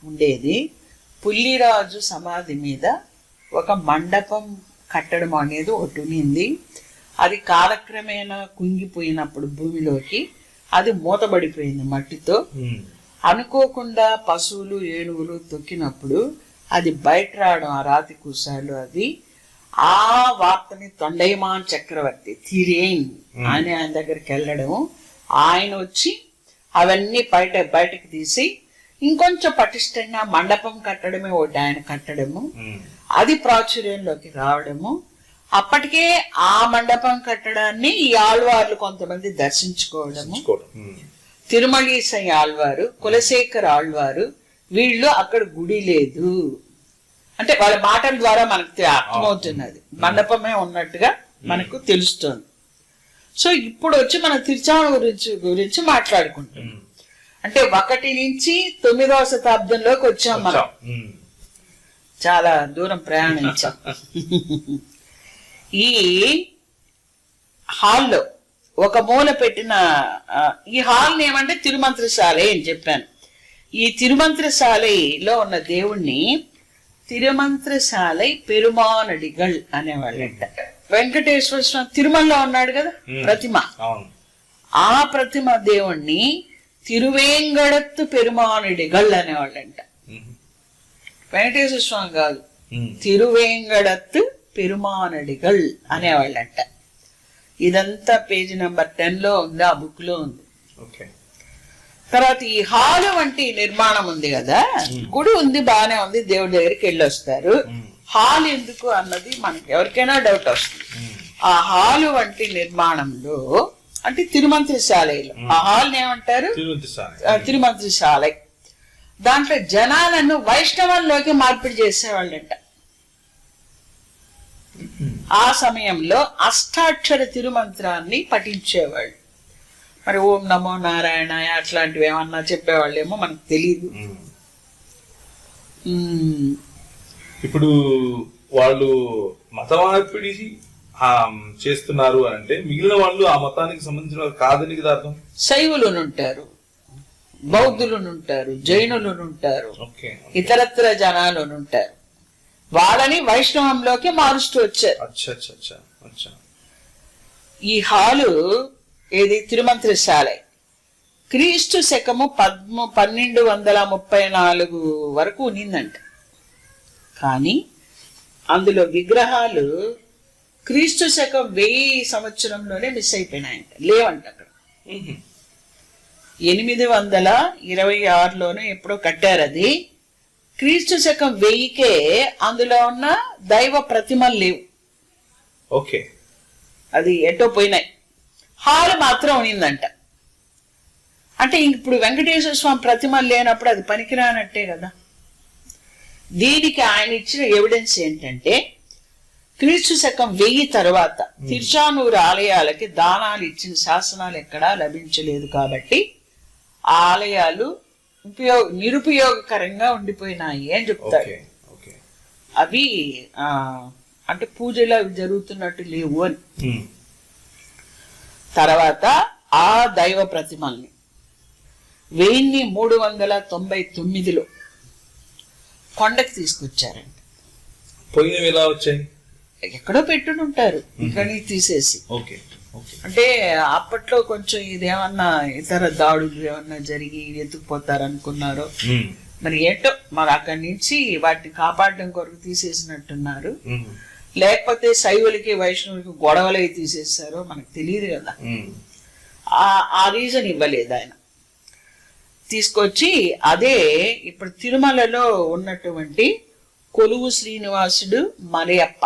Speaker 2: ఉండేది. పుల్లిరాజు సమాధి మీద ఒక మండపం కట్టడం అనేది ఒకటి ఉన్నింది. అది కాలక్రమేణా కుంగిపోయినప్పుడు భూమిలోకి అది మూతబడిపోయింది మట్టితో. అనుకోకుండా పశువులు ఏనుగులు తొక్కినప్పుడు అది బయట రావడం, ఆ రాతి కూసాలు, అది ఆ వార్తని తొండైమాన్ చక్రవర్తి తిరేన్ ఆయన దగ్గరికి వెళ్ళడం, ఆయన వచ్చి అవన్నీ బయటకు తీసి ఇంకొంచెం పటిష్టంగా మండపం కట్టడమే ఒకటి ఆయన కట్టడము, అది ప్రాచుర్యంలోకి రావడము. అప్పటికే ఆ మండపం కట్టడాన్ని ఈ ఆళ్వార్లు కొంతమంది దర్శించుకోవడము. తిరుమలీసై ఆళ్వారు, కులశేఖర్ ఆళ్వారు, వీళ్ళు అక్కడ గుడి లేదు అంటే వాళ్ళ మాటల ద్వారా మనకు అర్థమవుతున్నది, మండపమే ఉన్నట్టుగా మనకు తెలుస్తుంది. సో ఇప్పుడు వచ్చి మనం తిరుచానూరు గురించి మాట్లాడుకుంటున్నాం. అంటే 1 నుంచి 9వ శతాబ్దంలోకి వచ్చాం మనం. చాలా దూరం ప్రయాణించాం. ఈ హాల్లో ఒక మూల పెట్టిన ఈ హాల్ని ఏమంటే తిరుమంత్రశాలై అని చెప్పాను. ఈ తిరుమంత్రశాలలో ఉన్న దేవుణ్ణి తిరుమంత్రశాలై పెరుమానడిగల్ అనేవాళ్ళంట. వెంకటేశ్వర స్వామి తిరుమలలో ఉన్నాడు కదా ప్రతిమ, ఆ ప్రతిమ దేవుణ్ణి తిరువేంగడత్తు పెరుమానడిగల్ అనేవాళ్ళంట. వెంకటేశ్వర స్వామి కాదు, తిరువేంగడత్తు పెరుమానడిగల్ అనేవాళ్ళంట. ఇదంతా పేజీ నెంబర్ 10లో ఉంది, ఆ బుక్ లో ఉంది. తర్వాత ఈ హాలు వంటి నిర్మాణం ఉంది కదా, గుడి ఉంది బాగానే ఉంది, దేవుడి దగ్గరికి వెళ్ళొస్తారు. హాల్ ఎందుకు అన్నది మనకి ఎవరికైనా డౌట్ వస్తుంది. ఆ హాలు వంటి నిర్మాణంలో అంటే తిరుమంత్రశాలలో ఆ హాల్ని ఏమంటారు, తిరుమంత్రశాలై. దాంట్లో జనాలను వైష్ణవంలోకి మార్పిడి చేసేవాళ్ళంట. ఆ సమయంలో అష్టాక్షర తిరుమంత్రాన్ని పఠించేవాళ్ళు. మరి ఓం నమో నారాయణ అట్లాంటివి ఏమన్నా చెప్పేవాళ్ళేమో మనకు తెలియదు.
Speaker 1: ఇప్పుడు వాళ్ళు మత మార్పిడి చేస్తున్నారు అని అంటే మిగిలిన వాళ్ళు ఆ మతానికి సంబంధించిన కాదని కదా అర్థం.
Speaker 2: శైవులునుంటారు, బౌద్ధులునుంటారు, జైనులునుంటారు, ఇతరత్ర జనాలునుంటారు. వాళ్ళని వైష్ణవంలోకి మారుస్తూ వచ్చారు. ఈ హాలు ఏది తిరుమంత్రశాలై క్రీస్తు శకము 1234 వరకు ఉన్నిందంట. కానీ అందులో విగ్రహాలు క్రీస్తు శకం 1000 సంవత్సరంలోనే మిస్ అయిపోయినాయంట, లేవంట. అక్కడ 826లోనే ఎప్పుడో కట్టారు. అది క్రీస్తు శకం 1000కే అందులో ఉన్న దైవ ప్రతిమలు లేవు.
Speaker 1: ఓకే,
Speaker 2: అది ఎటో పోయినాయి. హాల్ మాత్రం ఉన్నిందంట. అంటే ఇప్పుడు వెంకటేశ్వర స్వామి ప్రతిమలు లేనప్పుడు అది పనికిరానట్టే కదా. దీనికి ఆయన ఇచ్చిన ఎవిడెన్స్ ఏంటంటే క్రీస్తు శకం 1000 తర్వాత తిరుచానూరు ఆలయాలకి దానాలు ఇచ్చిన శాసనాలు ఎక్కడా లభించలేదు. కాబట్టి ఆ ఆలయాలు నిరుపయోగకరంగా ఉండిపోయినాయి అని చెప్తారు. అవి అంటే పూజలు అవి జరుగుతున్నట్టు లేవు అని. తర్వాత ఆ దైవ ప్రతిమల్ని 1399లో కొండకి తీసుకొచ్చారండి.
Speaker 1: పోయినవి ఎలా వచ్చాయి?
Speaker 2: ఎక్కడో పెట్టుకుంటారు, ఇక్కడికి తీసేసి. అంటే అప్పట్లో కొంచెం ఇదేమన్నా ఇతర దాడులు ఏమన్నా జరిగి ఎత్తుకుపోతారు అనుకున్నారో మరి ఏంటో, మరి అక్కడి నుంచి వాటిని కాపాడడం కొరకు తీసేసినట్టున్నారు. లేకపోతే శైవులకి వైష్ణవులకి గొడవలై తీసేసారో మనకు తెలియదు కదా. ఆ రీజన్ ఇవ్వలేదు ఆయన. తీసుకొచ్చి అదే ఇప్పుడు తిరుమలలో ఉన్నటువంటి కొలువు శ్రీనివాసుడు మలయప్ప,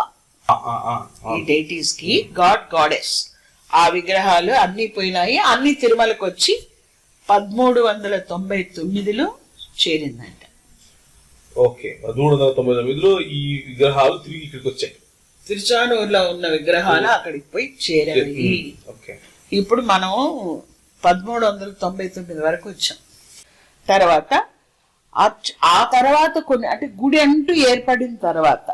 Speaker 2: ఈ డైటీస్ కి గాడెస్, ఆ విగ్రహాలు అన్ని పోయినాయి. అన్ని తిరుమలకు వచ్చి 1399లో చేరిందంట.
Speaker 1: ఓకే, 1399లో ఈ విగ్రహాలు తిరిగి ఇక్కడికి వచ్చాయి.
Speaker 2: తిరుచానూరులో ఉన్న విగ్రహాలు అక్కడికి పోయి చేరాయి.
Speaker 1: ఓకే.
Speaker 2: ఇప్పుడు మనం 1399 వరకు వచ్చాం. తర్వాత ఆ తర్వాత కొన్ని అంటే గుడి అంటూ ఏర్పడిన తర్వాత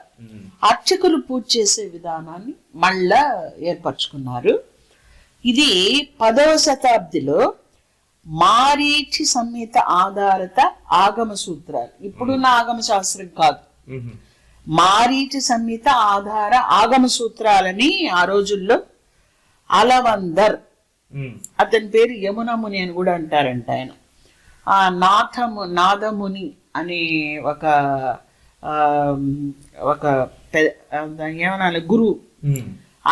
Speaker 2: అర్చకులు పూజ చేసే విధానాన్ని మళ్ళా ఏర్పరచుకున్నారు. ఇది 10వ శతాబ్దిలో మారీచి సంహిత ఆధారిత ఆగమ సూత్రాలు, ఇప్పుడున్న ఆగమ శాస్త్రం కాదు, మారీచి సంహిత ఆధార ఆగమ సూత్రాలని ఆ రోజుల్లో అలవందర్, అతని పేరు యమునముని అని కూడా అంటారంట. ఆయన ఆ నాదముని అని ఒక ఏమనాలి గురువు,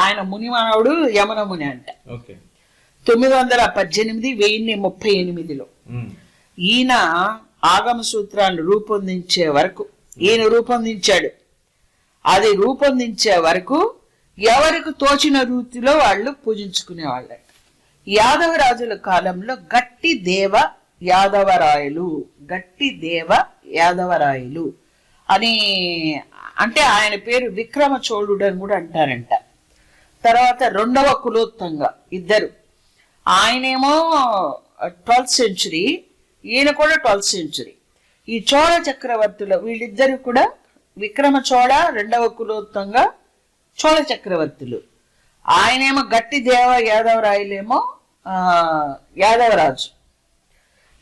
Speaker 2: ఆయన మునిమానవుడు యమునముని అంట. 918 1038లో ఈయన ఆగమ సూత్రాలను రూపొందించే వరకు ఈయన రూపొందించాడు. అది రూపొందించే వరకు ఎవరికి తోచిన రీతిలో వాళ్ళు పూజించుకునేవాళ్ళ. యాదవరాజుల కాలంలో గట్టి దేవ యాదవరాయలు అని అంటే ఆయన పేరు విక్రమ చోళుడు అని కూడా అంటారంట. తర్వాత 2వ కులోత్తంగ ఇద్దరు, ఆయనేమో 12th century, ఈయన కూడా 12th century. ఈ చోళ చక్రవర్తులు వీళ్ళిద్దరు కూడా విక్రమ చోళ, 2వ కులోత్తంగ చోళ చక్రవర్తులు. ఆయనేమో గట్టి దేవ యాదవరాయలేమో యాదవరాజు.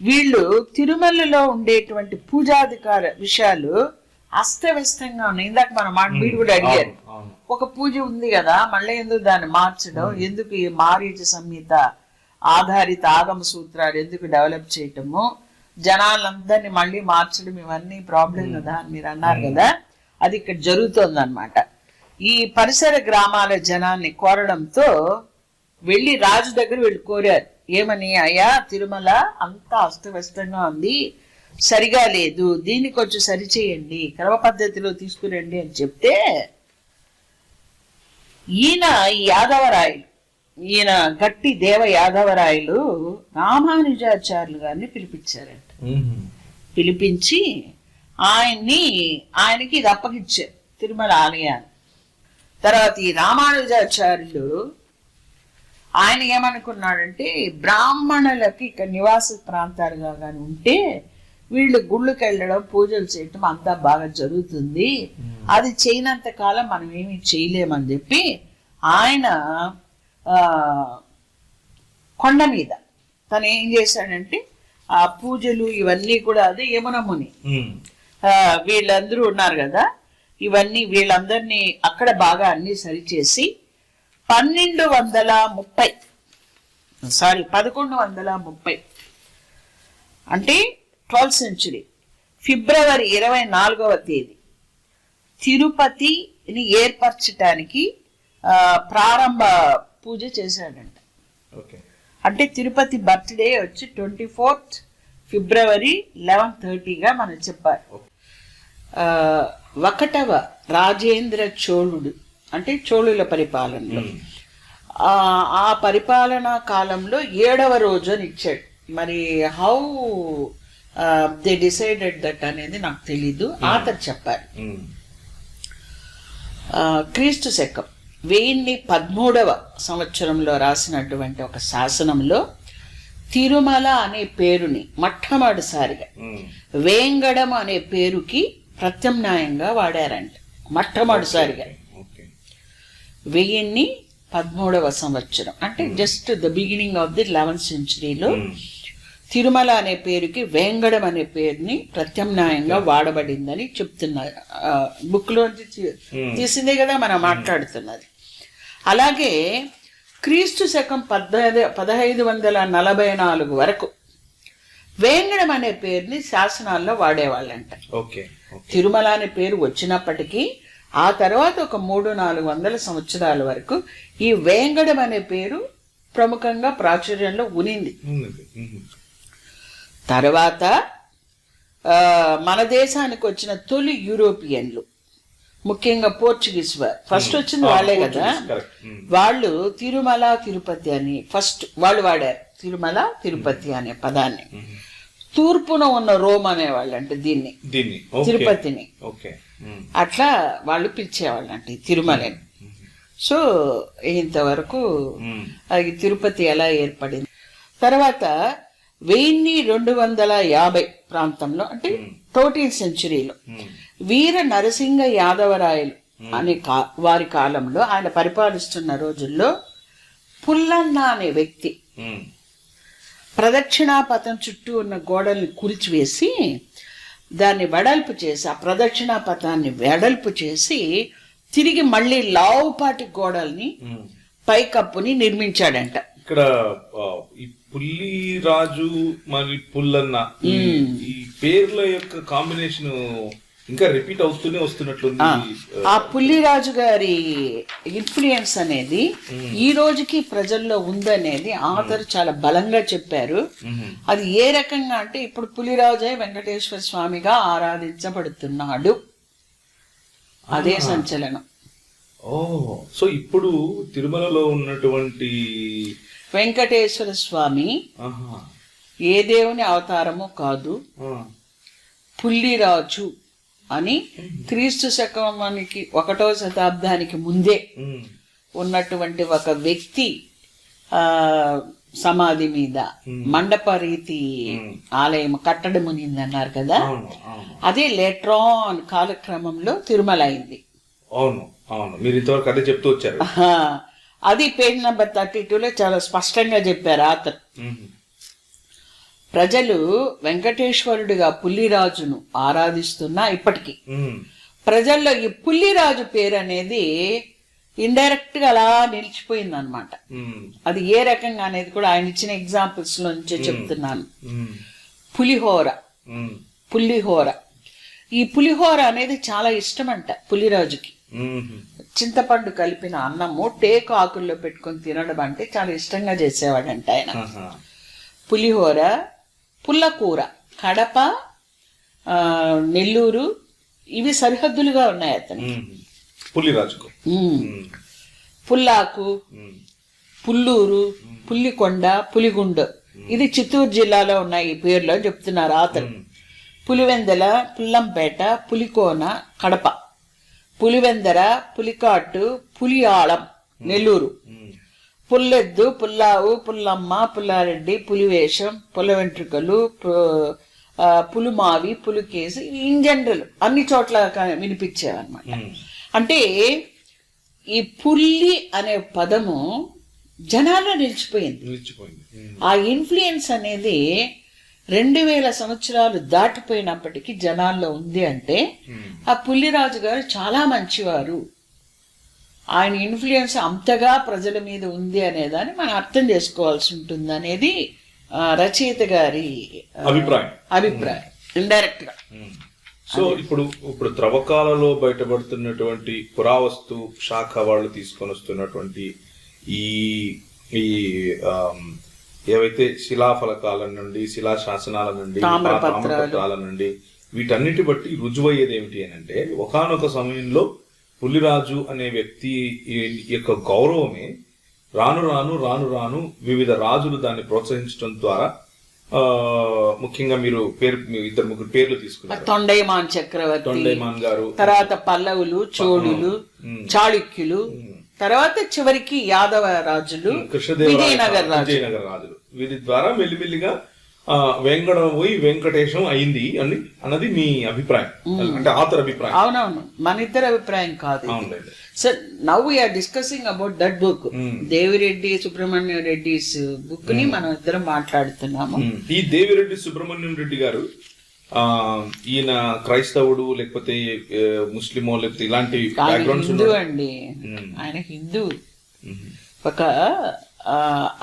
Speaker 2: వీళ్ళు తిరుమలలో ఉండేటువంటి పూజాధికార విషయాలు అస్తవ్యస్తంగా ఉన్నాయి. ఇందాక మనం మీరు కూడా అడిగారు, ఒక పూజ ఉంది కదా మళ్ళీ ఎందుకు దాన్ని మార్చడం, ఎందుకు ఈ మారీచ సంహిత ఆధారిత ఆగమ సూత్రాలు ఎందుకు డెవలప్ చేయటము, జనాలందరినీ మళ్ళీ మార్చడం, ఇవన్నీ ప్రాబ్లం కదా అని మీరు అన్నారు కదా. అది ఇక్కడ జరుగుతోంది అన్నమాట. ఈ పరిసర గ్రామాల జనాన్ని కోరడంతో వెళ్ళి రాజు దగ్గర వెళ్ళి కోరారు. ఏమని, అయ్యా తిరుమల అంతా అస్తవ్యస్తంగా ఉంది, సరిగా లేదు, దీన్ని కొంచెం సరిచేయండి, క్రమ పద్ధతిలో తీసుకురండి అని చెప్తే ఈయన యాదవరాయలు, ఈయన గట్టి దేవ యాదవరాయలు రామానుజాచార్యులు గారిని పిలిపించారంట. పిలిపించి ఆయనకి ఇది అప్పగిచ్చారు, తిరుమల ఆలయాన్ని. తర్వాత ఈ రామానుజాచార్యులు ఆయన ఏమనుకున్నాడంటే, బ్రాహ్మణులకి ఇక్కడ నివాస ప్రాంతాలుగా కానీ ఉంటే వీళ్ళు గుళ్ళకి వెళ్ళడం, పూజలు చేయటం అంతా బాగా జరుగుతుంది, అది చేయనంత కాలం మనం ఏమీ చేయలేమని చెప్పి ఆయన కొండ మీద తను ఏం చేశాడంటే ఆ పూజలు ఇవన్నీ కూడా, అదే యమునముని వీళ్ళందరూ ఉన్నారు కదా, ఇవన్నీ వీళ్ళందరినీ అక్కడ బాగా అన్ని సరిచేసి 1130 అంటే 12th century ఫిబ్రవరి 24వ తేదీ తిరుపతిని ఏర్పరచటానికి ప్రారంభ పూజ చేశాడంట. అంటే తిరుపతి బర్త్డే వచ్చి 24th ఫిబ్రవరి 1130గా మనం చెప్పాలి. 1వ రాజేంద్ర చోళుడు అంటే చోళుల పరిపాలనలో ఆ పరిపాలనా కాలంలో 7వ రోజు అని ఇచ్చాడు. మరి హౌ దే డిసైడెడ్ దట్ అనేది నాకు తెలీదు, ఆతర్ చెప్పారు. క్రీస్తు శకం 1013వ సంవత్సరంలో రాసినటువంటి ఒక శాసనంలో తిరుమల అనే పేరుని మొట్టమొదటిసారిగా వేంగడం అనే పేరుకి ప్రత్యామ్నాయంగా వాడారంట. మొట్టమొదటిసారిగా 1013వ సంవత్సరం అంటే just the beginning of the 11th centuryలో తిరుమల అనే పేరుకి వేంగడం అనే పేరుని ప్రత్యామ్నాయంగా వాడబడిందని చెప్తున్నారు. బుక్ లో తీసిందే కదా మనం మాట్లాడుతున్నది. అలాగే క్రీస్తు శకం 1544 వరకు వేంగడం అనే పేరుని శాసనాల్లో వాడేవాళ్ళంట. తిరుమల అనే పేరు వచ్చినప్పటికీ ఆ తర్వాత ఒక 300-400 సంవత్సరాల వరకు ఈ వేంగడం అనే పేరు ప్రముఖంగా ప్రాచుర్యంలో ఉనింది. తర్వాత మన దేశానికి వచ్చిన తొలి యూరోపియన్లు, ముఖ్యంగా పోర్చుగీస్ వారు, ఫస్ట్ వచ్చింది వాళ్ళే కదా, వాళ్ళు తిరుమల తిరుపతి అని ఫస్ట్ వాళ్ళు వాడారు. తిరుమల తిరుపతి అనే పదాన్ని తూర్పున ఉన్న రోమ్ అనేవాళ్ళు అంటే దీన్ని తిరుపతిని అట్లా వాళ్ళు పిలిచేవాళ్ళు అంటే తిరుమలని. సో ఇంతవరకు అది తిరుపతి ఎలా ఏర్పడింది. తర్వాత 1250 ప్రాంతంలో అంటే 13th సెంచురీలో వీర నరసింహ యాదవరాయలు అనే వారి కాలంలో, ఆయన పరిపాలిస్తున్న రోజుల్లో పుల్లన్న అనే వ్యక్తి ప్రదక్షిణాపథం చుట్టూ ఉన్న గోడల్ని కూల్చివేసి దాన్ని వెడల్పు చేసి, ఆ ప్రదక్షిణాపథాన్ని వెడల్పు చేసి తిరిగి మళ్ళీ లావుపాటి గోడల్ని పైకప్పుని నిర్మించాడంట.
Speaker 1: ఇక్కడ ఈ పుల్లిరాజు మరి పుల్లన్న ఈ పేర్ల యొక్క కాంబినేషన్ ఇంకా రిపీట్ అవుతూనే వస్తున్నట్లుంది.
Speaker 2: ఆ పుల్లిరాజు గారి ఇన్ఫ్లుయెన్స్ అనేది ఈ రోజుకి ప్రజల్లో ఉందనేది ఆథర్ చాలా బలంగా చెప్పారు. అది ఏ రకంగా అంటే ఇప్పుడు పుల్లిరాజే వెంకటేశ్వర స్వామిగా ఆరాధించబడుతున్నాడు. అదే సంచలనం.
Speaker 1: సో ఇప్పుడు తిరుమలలో ఉన్నటువంటి
Speaker 2: వెంకటేశ్వర స్వామి ఏ దేవుని అవతారము కాదు, పుల్లిరాజు అని క్రీస్తు శకానికి 1వ శతాబ్దానికి ముందే ఉన్నటువంటి ఒక వ్యక్తి సమాధి మీద మండప రీతి ఆలయం కట్టడం అన్నారు కదా, అదే లేట్రాన్ కాలక్రమంలో తిరుమల అయింది.
Speaker 1: అవును అవును, మీరు ఇంతవరకు అదే చెప్తూ వచ్చారు.
Speaker 2: అది పేజ్ నెంబర్ 32లో చాలా స్పష్టంగా చెప్పారు అతను. ప్రజలు వెంకటేశ్వరుడిగా పుల్లిరాజును ఆరాధిస్తున్నా ఇప్పటికీ ప్రజల్లో ఈ పుల్లిరాజు పేరు అనేది ఇండైరెక్ట్ గా అలా నిలిచిపోయింది అనమాట. అది ఏ రకంగా అనేది కూడా ఆయన ఇచ్చిన ఎగ్జాంపుల్స్ నుంచే చెప్తున్నాను. పులిహోర ఈ పులిహోర అనేది చాలా ఇష్టం అంట పులిరాజుకి. చింతపండు కలిపిన అన్నము టేకు ఆకుల్లో పెట్టుకొని తినడం అంటే చాలా ఇష్టంగా చేసేవాడంట ఆయన. పులిహోర, పుల్లకూర, కడప, నెల్లూరు ఇవి సరిహద్దులుగా ఉన్నాయి అతను
Speaker 1: పుల్లిరాజుకు.
Speaker 2: పుల్లాకు, పుల్లూరు, పుల్లికొండ, పులిగుండ ఇది చిత్తూరు జిల్లాలో ఉన్నాయి ఈ పేర్లో చెప్తున్నారు అతను. పులివెందల, పుల్లంపేట, పులికోన కడప, పులివెందర, పులికాటు, పులియాళం నెల్లూరు, పుల్లెద్దు, పుల్లావు, పుల్లమ్మ, పుల్లారెడ్డి, పులివేషం, పుల్ల వెంట్రుకలు, పులుమావి, పులికేసి ఇన్ జనరల్ అన్ని చోట్ల వినిపించేవన్నమాట. అంటే ఈ పుల్లి అనే పదము జనాల్లో నిలిచిపోయింది. ఆ ఇన్ఫ్లుయెన్స్ అనేది 2000 సంవత్సరాలు దాటిపోయినప్పటికీ జనాల్లో ఉంది. అంటే ఆ పుల్లిరాజు గారు చాలా మంచివారు, ఆయన ఇన్ఫ్లుయెన్స్ అంతగా ప్రజల మీద ఉంది అనేదాన్ని మనం అర్థం చేసుకోవాల్సి ఉంటుంది అనేది రచయిత గారి అభిప్రాయం ఇండైరెక్ట్ గా.
Speaker 1: సో ఇప్పుడు త్రవ్వకాలలో బయటపడుతున్నటువంటి పురావస్తు శాఖ వాళ్ళు తీసుకొని వస్తున్నటువంటి ఈ ఏవైతే శిలాఫలకాల నుండి, శిలా శాసనాల నుండి, తామ్రపత్రాల నుండి వీటన్నిటి బట్టి రుజువయ్యేది ఏమిటి అని అంటే, ఒకానొక సమయంలో పుల్లిరాజు అనే వ్యక్తి యొక్క గౌరవమే రాను రాను రాను రాను వివిధ రాజులు దాన్ని ప్రోత్సహించడం ద్వారా, ముఖ్యంగా మీరు 2-3 పేర్లు తీసుకున్నారు.
Speaker 2: తొండైమాన్ చక్రవర్తి,
Speaker 1: తొండైమాన్ గారు,
Speaker 2: తర్వాత పల్లవులు, చోళులు, చాళుక్యులు, తర్వాత చివరికి యాదవ రాజులు, విజయనగర
Speaker 1: రాజులు. వీరి ద్వారా మెల్లిమెల్లిగా వెంకటం పోయి వెంకటేశం అయింది అన్నది మీ అభిప్రాయం, అంటే ఆథర్ అభిప్రాయం.
Speaker 2: అవునవును, మన ఇద్దరు అభిప్రాయం కాదు. So now we are discussing about that book, Devireddy Subrahmanyam Reddy's book ని మనం ఇద్దరం మాట్లాడుతున్నాము.
Speaker 1: ఈ దేవిరెడ్డి సుబ్రహ్మణ్యం రెడ్డి గారు ఈయన క్రైస్తవుడు లేకపోతే ముస్లిమో లేకపోతే ఇలాంటి
Speaker 2: హిందూ అండి. ఆయన హిందూ. ఒక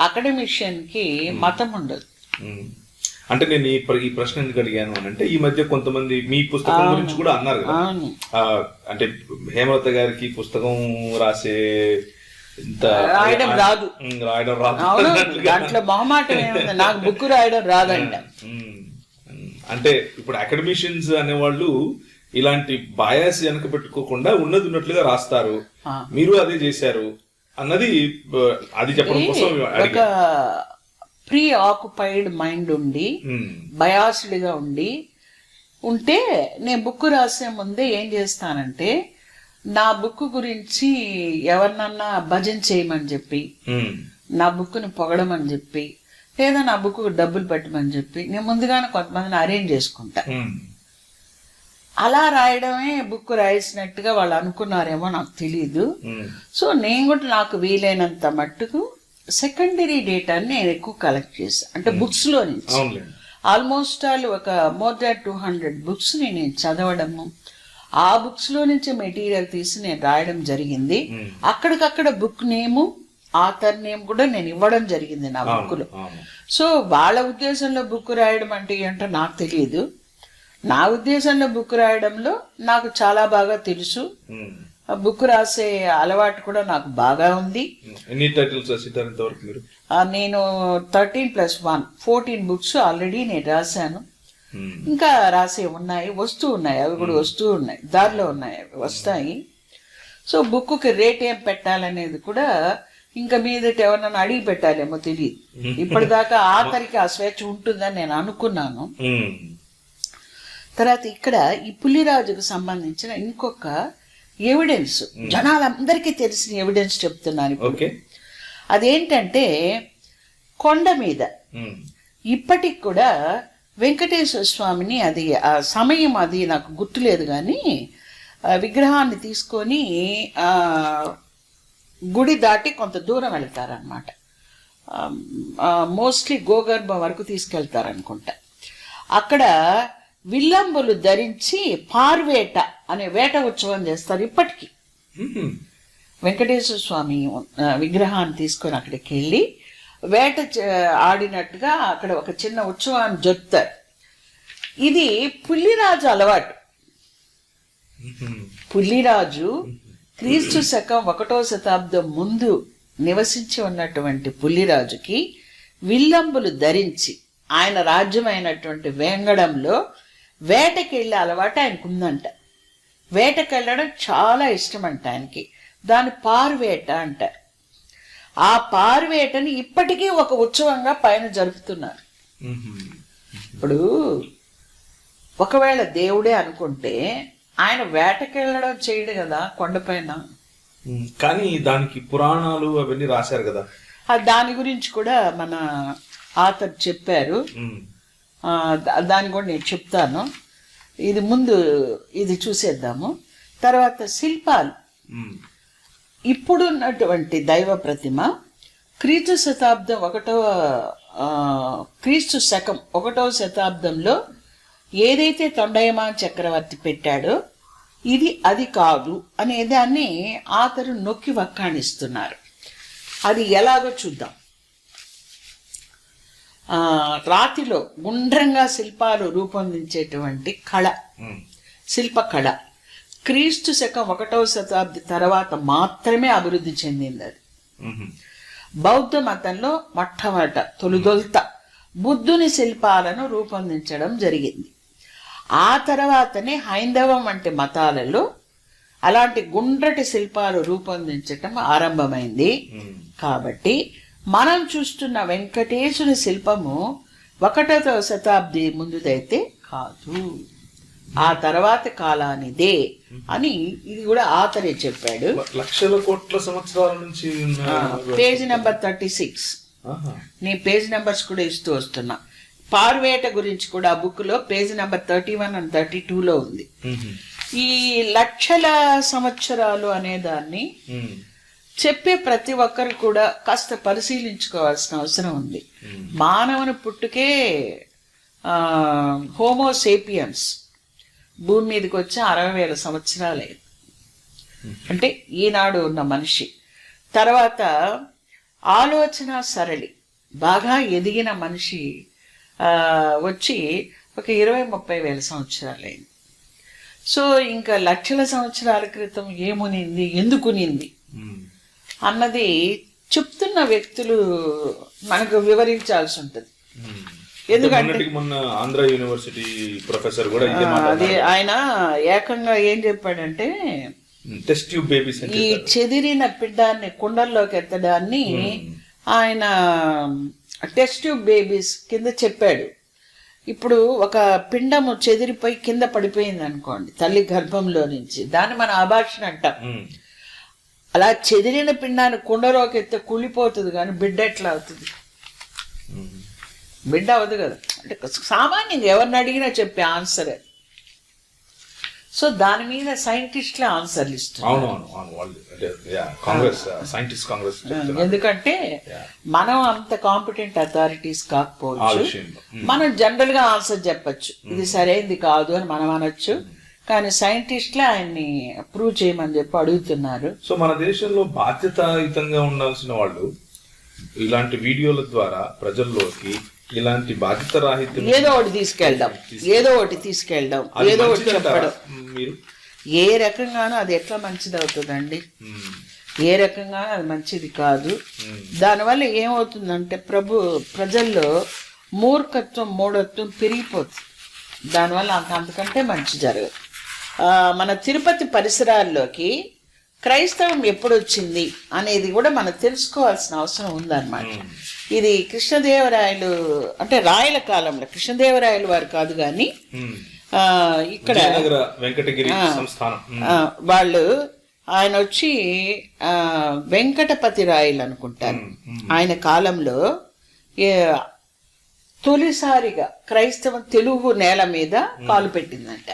Speaker 2: అకాడమిషియన్ కి మతం ఉండదు.
Speaker 1: అంటే నేను ఈ ప్రశ్న ఎందుకు అడిగాను అని అంటే, ఈ మధ్య కొంతమంది మీ పుస్తకం గురించి కూడా అన్నారు కదా, అంటే హేమలత గారికి పుస్తకం
Speaker 2: రాయడం రాదు, దాంట్లో మొహమాటం ఏముంది, నాకు బుక్ రాయడం రాదంట.
Speaker 1: అంటే ఇప్పుడు అకాడమిషియన్స్ అనేవాళ్ళు ఇలాంటి బయాస్ వెనక పెట్టుకోకుండా ఉన్నది ఉన్నట్లుగా రాస్తారు. మీరు అదే చేశారు అన్నది అది చెప్పడం కోసం
Speaker 2: ఒక ప్రీ ఆక్యుపైడ్ మైండ్ ఉండి బయాస్డ్ గా ఉంటే నేను బుక్ రాసే ముందే ఏం చేస్తానంటే, నా బుక్ గురించి ఎవరినన్నా భజన చేయమని చెప్పి, నా బుక్ని పొగడమని చెప్పి, లేదా నా బుక్ డబ్బులు పెట్టమని చెప్పి నేను ముందుగానే కొంతమందిని అరేంజ్ చేసుకుంటా. అలా రాయడమే బుక్ రాసినట్టుగా వాళ్ళు అనుకున్నారేమో నాకు తెలీదు. సో నేను కూడా నాకు వీలైనంత మట్టుకు సెకండరీ డేటాని నేను ఎక్కువ కలెక్ట్ చేశాను. అంటే బుక్స్ లో నుంచి ఆల్మోస్ట్ ఒక మోర్ దాన్ 200 బుక్స్ నేను చదవడము, ఆ బుక్స్ లో నుంచి మెటీరియల్ తీసి నేను రాయడం జరిగింది. అక్కడికక్కడ బుక్ నేము, ఆథర్ నేమ్ కూడా నేను ఇవ్వడం జరిగింది నా బుక్ లో. సో వాళ్ళ ఉద్దేశంలో బుక్ రాయడం అంటే ఏంటో నాకు తెలియదు. నా ఉద్దేశంలో బుక్ రాయడంలో నాకు చాలా బాగా తెలుసు. బుక్ రాసే అలవాటు కూడా నాకు బాగా ఉంది. నేను 13+1 14 బుక్స్ ఆల్రెడీ నేను రాశాను. ఇంకా రాసే ఉన్నాయి, వస్తూ ఉన్నాయి, అవి కూడా వస్తూ ఉన్నాయి, దారిలో ఉన్నాయి, అవి వస్తాయి. సో బుక్కి రేట్ ఏం పెట్టాలనేది కూడా ఇంకా మీదట ఎవరన్నా అడిగి పెట్టాలేమో తెలియదు. ఇప్పటిదాకా ఆఖరికి ఆ స్వేచ్ఛ ఉంటుందని నేను అనుకున్నాను. తర్వాత ఇక్కడ ఈ పులిరాజుకు సంబంధించిన ఇంకొక ఎవిడెన్స్, జనాలందరికీ తెలిసిన ఎవిడెన్స్ చెప్తున్నాను ఇప్పుడు. అదేంటంటే కొండ మీద ఇప్పటికి కూడా వెంకటేశ్వర స్వామిని, అది ఆ సమయం అది నాకు గుర్తులేదు కానీ, విగ్రహాన్ని తీసుకొని గుడి దాటి కొంత దూరం వెళ్తారనమాట. మోస్ట్లీ గోగర్భం వరకు తీసుకెళ్తారనుకుంటా. అక్కడ విల్లంబులు ధరించి పార్వేట అనే వేట ఉత్సవం చేస్తారు ఇప్పటికీ. వెంకటేశ్వర స్వామి విగ్రహాన్ని తీసుకొని అక్కడికి వెళ్ళి వేట ఆడినట్టుగా అక్కడ ఒక చిన్న ఉత్సవాన్ని జరుపుతారు. ఇది పుల్లిరాజు అలవాటు. పుల్లిరాజు క్రీస్తు శకం 1వ శతాబ్దం ముందు నివసించి ఉన్నటువంటి పుల్లిరాజుకి విల్లంబులు ధరించి ఆయన రాజ్యమైనటువంటి వేంగడంలో వేటకెళ్ళే అలవాటు ఆయనకు ఉందంట. వేటకెళ్ళడం చాలా ఇష్టం అంట ఆయనకి. దాని పార్వేట అంటారు. ఆ పార్వేటని ఇప్పటికీ ఒక ఉత్సవంగా పైన జరుపుతున్నారు. ఇప్పుడు ఒకవేళ దేవుడే అనుకుంటే ఆయన వేటకెళ్ళడం చేయడు కదా కొండపైన.
Speaker 1: కానీ దానికి పురాణాలు అవన్నీ రాశారు కదా,
Speaker 2: దాని గురించి కూడా మన ఆథర్ చెప్పారు. దాన్ని కూడా నేను చెప్తాను. ఇది ముందు ఇది చూసేద్దాము. తర్వాత శిల్పాలు. ఇప్పుడున్నటువంటి దైవ ప్రతిమ క్రీస్తు శకం 1వ శతాబ్దంలో ఏదైతే తొండయమాన్ చక్రవర్తి పెట్టాడో ఇది అది కాదు అనే దాన్ని ఆతరు నొక్కి వక్కాణిస్తున్నారు. అది ఎలాగో చూద్దాం. రాతిలో గుండ్రంగా శిల్పాలు రూపొందించేటువంటి కళ, శిల్పకళ క్రీస్తు శకం 1వ శతాబ్ది తర్వాత మాత్రమే అభివృద్ధి చెందింది. అది బౌద్ధ మతంలో మొట్టమొదట తొలుదొల్త బుద్ధుని శిల్పాలను రూపొందించడం జరిగింది. ఆ తర్వాతనే హైందవం వంటి మతాలలో అలాంటి గుండ్రటి శిల్పాలు రూపొందించటం ఆరంభమైంది. కాబట్టి మనం చూస్తున్న వెంకటేశుని శిల్పము 1వ శతాబ్ది ముందుదైతే కాదు, ఆ తర్వాత కాలానిదే అని ఇది కూడా ఆతరే చెప్పాడు.
Speaker 1: లక్షల కోట్ల సంవత్సరాల నుంచి.
Speaker 2: Page number 36. నేను పేజ్ నెంబర్స్ కూడా ఇస్తూ వస్తున్నా. పార్వేట గురించి కూడా ఆ బుక్ లో పేజ్ నెంబర్ 31 and 32లో ఉంది. ఈ లక్షల సంవత్సరాలు అనే దాన్ని చెప్పే ప్రతి ఒక్కరు కూడా కాస్త పరిశీలించుకోవాల్సిన అవసరం ఉంది. మానవుని పుట్టుకే హోమోసేపియన్స్ భూమి మీదకి వచ్చి 60,000 సంవత్సరాలే. అంటే ఈనాడు ఉన్న మనిషి తర్వాత ఆలోచన సరళి బాగా ఎదిగిన మనిషి వచ్చి ఒక 20-30 వేల సంవత్సరాలైంది. సో ఇంకా లక్షల సంవత్సరాల క్రితం ఏమునింది, ఎందుకునింది అన్నది చెప్తున్న వ్యక్తులు మనకు వివరించాల్సి ఉంటుంది. ఎందుకంటే
Speaker 1: మొన్న ఆంధ్ర యూనివర్సిటీ ప్రొఫెసర్ కూడా
Speaker 2: అదే ఆయన ఏకంగా ఏం చెప్పాడంటే,
Speaker 1: టెస్ట్ ట్యూబ్ బేబీస్,
Speaker 2: ఈ చెదిరిన పిండాన్ని కుండల్లోకి ఎత్తడాన్ని ఆయన టెస్ట్ ట్యూబ్ బేబీస్ కింద చెప్పాడు. ఇప్పుడు ఒక పిండము చెదిరిపోయి కింద పడిపోయింది అనుకోండి తల్లి గర్భంలో నుంచి, దాన్ని మనం అబార్షన్ అంటాం. అలా చెదిరిన పిండాన్ని కుండలోకి ఎత్తే కుళ్ళిపోతుంది, కానీ బిడ్డ ఎట్లా అవుతుంది? బిడ్డ అవ్వదు కదా. అంటే సామాన్యంగా ఎవరిని అడిగినా చెప్పే ఆన్సర్. సో దాని మీద సైంటిస్ట్లే ఆన్సర్లు ఇస్తున్నారు. ఎందుకంటే మనం అంత కాంపిటెంట్ అథారిటీస్ కాకపోవచ్చు, మనం జనరల్ గా ఆన్సర్ చెప్పచ్చు, ఇది సరైనది కాదు అని మనం అనొచ్చు, కానీ సైంటిస్ట్లే ఆయన్ని ప్రూవ్ చేయమని చెప్పి అడుగుతున్నారు.
Speaker 1: సో మన దేశంలో బాధ్యతాయుతంగా ఉండాల్సిన వాళ్ళు ఇలాంటి వీడియోల ద్వారా ప్రజల్లోకి ఇలాంటి బాధ్యత రాహిత్యం
Speaker 2: ఏదో ఒకటి తీసుకెళ్ళడం, ఏదో ఒకటి చెప్పడం,
Speaker 1: మీరు
Speaker 2: ఏ రకంగానూ అది ఎట్లా మంచిది అవుతుందండి? ఏ రకంగానూ అది మంచిది కాదు. దానివల్ల ఏమవుతుందంటే ప్రజల్లో మూర్ఖత్వం, మూఢత్వం పెరిగిపోతుంది. దానివల్ల అంతకంటే మంచి జరగదు. మన తిరుపతి పరిసరాల్లోకి క్రైస్తవం ఎప్పుడు వచ్చింది అనేది కూడా మనం తెలుసుకోవాల్సిన అవసరం ఉందన్నమాట. ఇది కృష్ణదేవరాయలు, అంటే రాయల కాలంలో, కృష్ణదేవరాయలు వారు కాదు కానీ ఇక్కడ
Speaker 1: వెంకటగిరి సంస్థానం
Speaker 2: వాళ్ళు, ఆయన వచ్చి వెంకటపతి రాయలు అనుకుంటారు. ఆయన కాలంలో తొలిసారిగా క్రైస్తవం తెలుగు నేల మీద కాలు పెట్టిందంట.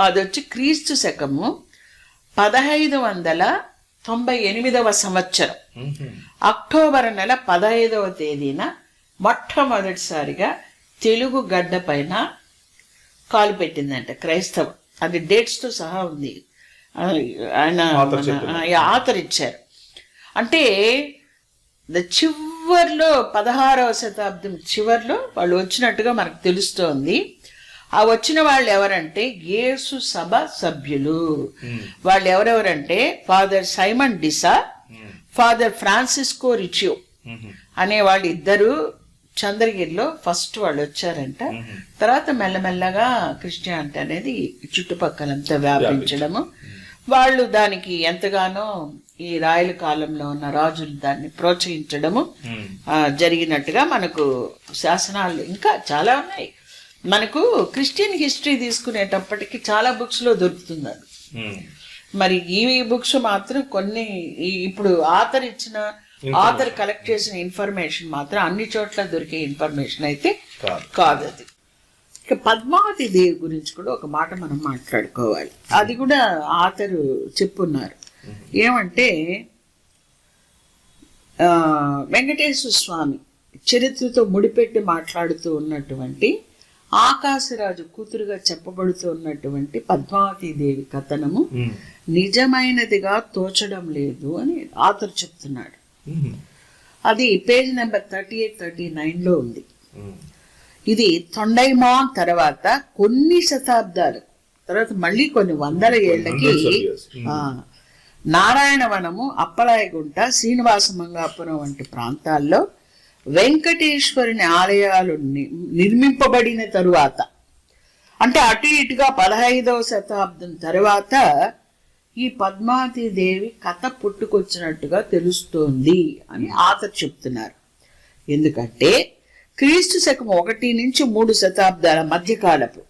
Speaker 2: అది వచ్చి క్రీస్తు శకము 1598వ సంవత్సరం అక్టోబర్ నెల 15వ తేదీన మొట్టమొదటిసారిగా తెలుగు గడ్డ పైన కాలు పెట్టిందంట క్రైస్తవం. అది డేట్స్ తో సహా ఉంది, ఆయన ఆథర్ ఇచ్చారు. అంటే చివర్లో 16వ శతాబ్దం చివర్లో వాళ్ళు వచ్చినట్టుగా మనకు తెలుస్తోంది. ఆ వచ్చిన వాళ్ళు ఎవరంటే యేసు సభ సభ్యులు. వాళ్ళు ఎవరెవరంటే ఫాదర్ సైమన్ డిసా, ఫాదర్ ఫ్రాన్సిస్కో రిచియో అనే వాళ్ళు ఇద్దరు చంద్రగిరిలో ఫస్ట్ వాళ్ళు వచ్చారంట. తర్వాత మెల్లమెల్లగా క్రిస్టియానిటీ అనేది చుట్టుపక్కలంతా వ్యాపించడము, వాళ్ళు దానికి ఎంతగానో ఈ రాయల కాలంలో ఉన్న రాజులు దాన్ని ప్రోత్సహించడము జరిగినట్టుగా మనకు శాసనాలు ఇంకా చాలా ఉన్నాయి. మనకు క్రిస్టియన్ హిస్టరీ తీసుకునేటప్పటికి చాలా బుక్స్ లో దొరుకుతుంది అది. మరి ఈ బుక్స్ మాత్రం కొన్ని ఇప్పుడు ఆథర్ కలెక్ట్ చేసిన ఇన్ఫర్మేషన్ మాత్రం అన్ని చోట్ల దొరికే ఇన్ఫర్మేషన్ అయితే కాదు అది. ఇక పద్మావతి దేవి గురించి కూడా ఒక మాట మనం మాట్లాడుకోవాలి. అది కూడా ఆథర్ చెప్పున్నారు. ఏమంటే వెంకటేశ్వర స్వామి చరిత్రతో ముడిపెట్టి మాట్లాడుతూ ఉన్నటువంటి ఆకాశరాజు కూతురుగా చెప్పబడుతూ ఉన్నటువంటి పద్మావతి దేవి కథనము నిజమైనదిగా తోచడం లేదు అని ఆథర్ చెప్తున్నాడు. అది పేజ్ నెంబర్ 38-39 ఉంది. ఇది తొండైమాన్ తర్వాత కొన్ని శతాబ్దాలు తర్వాత మళ్ళీ కొన్ని వందల ఏళ్లకి నారాయణవనము, అప్పలాయగుంట, శ్రీనివాస మంగాపురం వంటి ప్రాంతాల్లో వెంకటేశ్వరుని ఆలయాలు నిర్మింపబడిన తరువాత, అంటే అటు ఇటుగా 15వ శతాబ్దం తరువాత ఈ పద్మావతి దేవి కథ పుట్టుకొచ్చినట్టుగా తెలుస్తోంది అని ఆథర్ చెప్తున్నారు. ఎందుకంటే క్రీస్తు శకం 1 నుంచి 3 శతాబ్దాల మధ్యకాలపు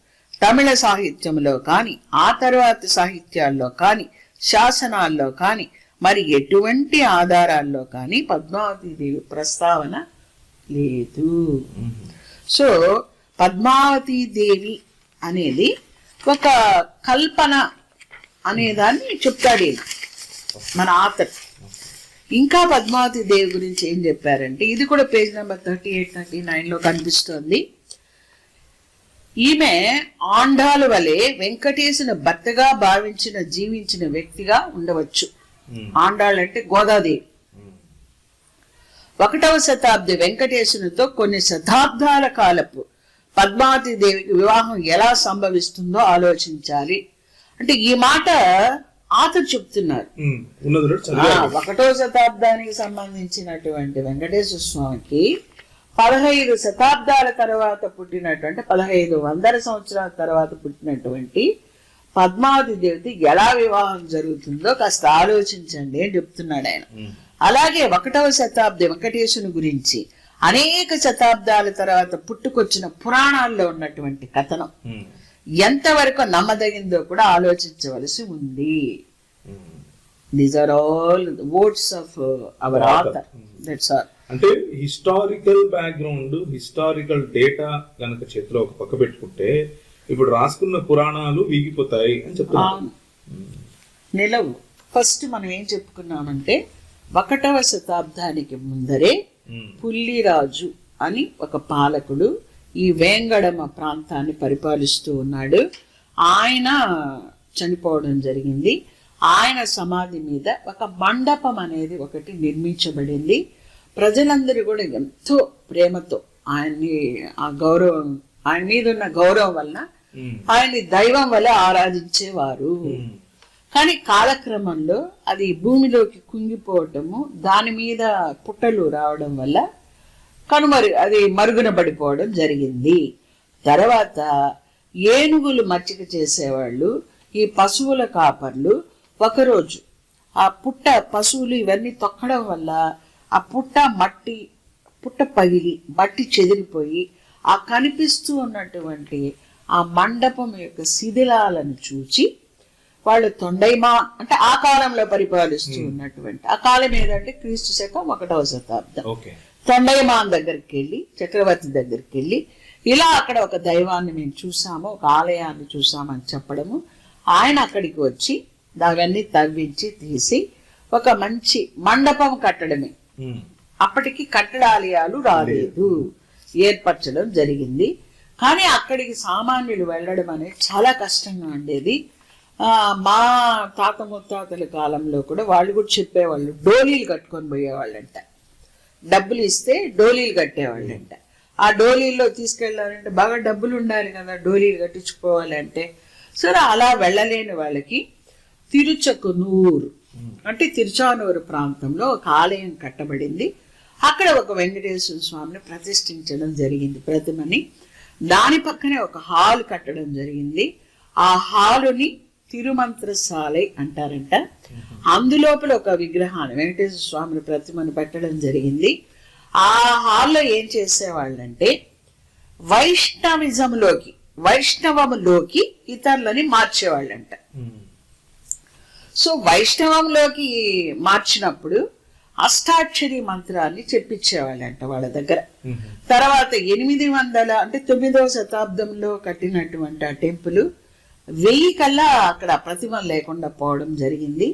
Speaker 2: తమిళ సాహిత్యంలో కానీ, ఆ తర్వాత సాహిత్యాల్లో కానీ, శాసనాల్లో కానీ, మరి ఎటువంటి ఆధారాల్లో కానీ పద్మావతి దేవి ప్రస్తావన లేదు. సో పద్మావతి దేవి అనేది ఒక కల్పన అనేదాన్ని చెప్తాడు మన ఆథర్. ఇంకా పద్మావతి దేవి గురించి ఏం చెప్పారంటే, ఇది కూడా పేజ్ నెంబర్ 38-39 కనిపిస్తోంది. ఈమె ఆండాలు వలె వెంకటేశుని భర్తగా భావించిన జీవించిన వ్యక్తిగా ఉండవచ్చు. ఆండాళ్ళు అంటే గోదాదేవి. 1వ శతాబ్ది వెంకటేశునితో కొన్ని శతాబ్దాల కాలపు పద్మావతి దేవికి వివాహం ఎలా సంభవిస్తుందో ఆలోచించాలి. అంటే ఈ మాట ఆథర్ చెప్తున్నారు. 1వ శతాబ్దానికి సంబంధించినటువంటి వెంకటేశ్వర స్వామికి 15 శతాబ్దాల తర్వాత పుట్టినటువంటి 1500 సంవత్సరాల తర్వాత పుట్టినటువంటి పద్మావతి దేవితో ఎలా వివాహం జరుగుతుందో కాస్త ఆలోచించండి అని చెప్తున్నాడు ఆయన. అలాగే 1వ శతాబ్ది వెంకటేశుని గురించి అనేక శతాబ్దాల తర్వాత పుట్టుకొచ్చిన పురాణాల్లో ఉన్నటువంటి కథనం ఎంతవరకు నమ్మదగిందో కూడా ఆలోచించవలసి ఉంది. These are all words of our author. That's all.
Speaker 1: అంటే హిస్టారికల్ బ్యాక్గ్రౌండ్, హిస్టారికల్ డేటా గనక చేతిలో ఒక పక్క పెట్టుకుంటే ఇప్పుడు రాసుకున్న పురాణాలు వీగిపోతాయి అని చెప్తున్నాను.
Speaker 2: నిలవు. ఫస్ట్ మనం ఏం చెప్పుకున్నామంటే 1వ శతాబ్దానికి ముందరే పుల్లిరాజు అని ఒక పాలకుడు ఈ వేంగడమ ప్రాంతాన్ని పరిపాలిస్తూ ఉన్నాడు. ఆయన చనిపోవడం జరిగింది. ఆయన సమాధి మీద ఒక మండపం అనేది ఒకటి నిర్మించబడింది. ప్రజలందరూ కూడా ఎంతో ప్రేమతో ఆయన్ని ఆ గౌరవం, ఆయన మీద ఉన్న గౌరవం వలన ఆయన్ని దైవం వల్ల ఆరాధించేవారు. కానీ కాలక్రమంలో అది భూమిలోకి కుంగిపోవటము, దాని మీద పుట్టలు రావడం వల్ల అది మరుగున పడిపోవడం జరిగింది. తర్వాత ఏనుగులు మచ్చిక చేసేవాళ్ళు, ఈ పశువుల కాపర్లు ఒకరోజు ఆ పశువులు ఇవన్నీ తొక్కడం వల్ల ఆ పుట్ట పగిలి మట్టి చెదిరిపోయి ఆ కనిపిస్తూ ఉన్నటువంటి ఆ మండపం యొక్క శిథిలాలను చూచి వాళ్ళు తొండైమా అంటే ఆ కాలంలో పరిపాలిస్తూ ఉన్నటువంటి, ఆ కాలం ఏదంటే క్రీస్తు శకం 1వ శతాబ్దం, తొండైమాన్ దగ్గరికి వెళ్ళి, చక్రవర్తి దగ్గరికి వెళ్ళి ఇలా అక్కడ ఒక దైవాన్ని మేము చూసాము, ఒక ఆలయాన్ని చూసామని చెప్పడము, ఆయన అక్కడికి వచ్చి అవన్నీ తవ్వించి తీసి ఒక మంచి మండపం కట్టడమే. అప్పటికి కట్టడాలయాలు రాలేదు, ఏర్పరచడం జరిగింది. కానీ అక్కడికి సామాన్యులు వెళ్ళడం అనేది చాలా కష్టంగా ఉండేది. మా తాత ముత్తాతల కాలంలో కూడా వాళ్ళు కూడా చెప్పేవాళ్ళు, డోలీలు కట్టుకొని పోయేవాళ్ళంట. డబ్బులు ఇస్తే డోలీలు కట్టేవాళ్ళంట. ఆ డోలీల్లో తీసుకెళ్లాలంటే బాగా డబ్బులు ఉండాలి కదా, డోలీలు కట్టించుకోవాలంటే. సరే అలా వెళ్ళలేని వాళ్ళకి తిరుచకునూరు అంటే తిరుచానూరు ప్రాంతంలో ఒక ఆలయం కట్టబడింది. అక్కడ ఒక వెంకటేశ్వర స్వామిని ప్రతిష్ఠించడం జరిగింది, ప్రతిమని. దాని పక్కనే ఒక హాల్ కట్టడం జరిగింది. ఆ హాలుని తిరుమంత్రశాలై అంటారంట. అందులోపల ఒక విగ్రహాన్ని, వెంకటేశ్వర స్వామిని ప్రతిమను పెట్టడం జరిగింది. ఆ హాల్లో ఏం చేసేవాళ్ళంటే వైష్ణవములోకి ఇతరులని మార్చేవాళ్ళంట. సో వైష్ణవంలోకి మార్చినప్పుడు అష్టాక్షరి మంత్రాన్ని చెప్పించేవాళ్ళంట వాళ్ళ దగ్గర. తర్వాత 800 అంటే 9వ శతాబ్దంలో కట్టినటువంటి ఆ టెంపుల్ 1000 కల్లా అక్కడ ప్రతిమలు లేకుండా పోవడం జరిగింది.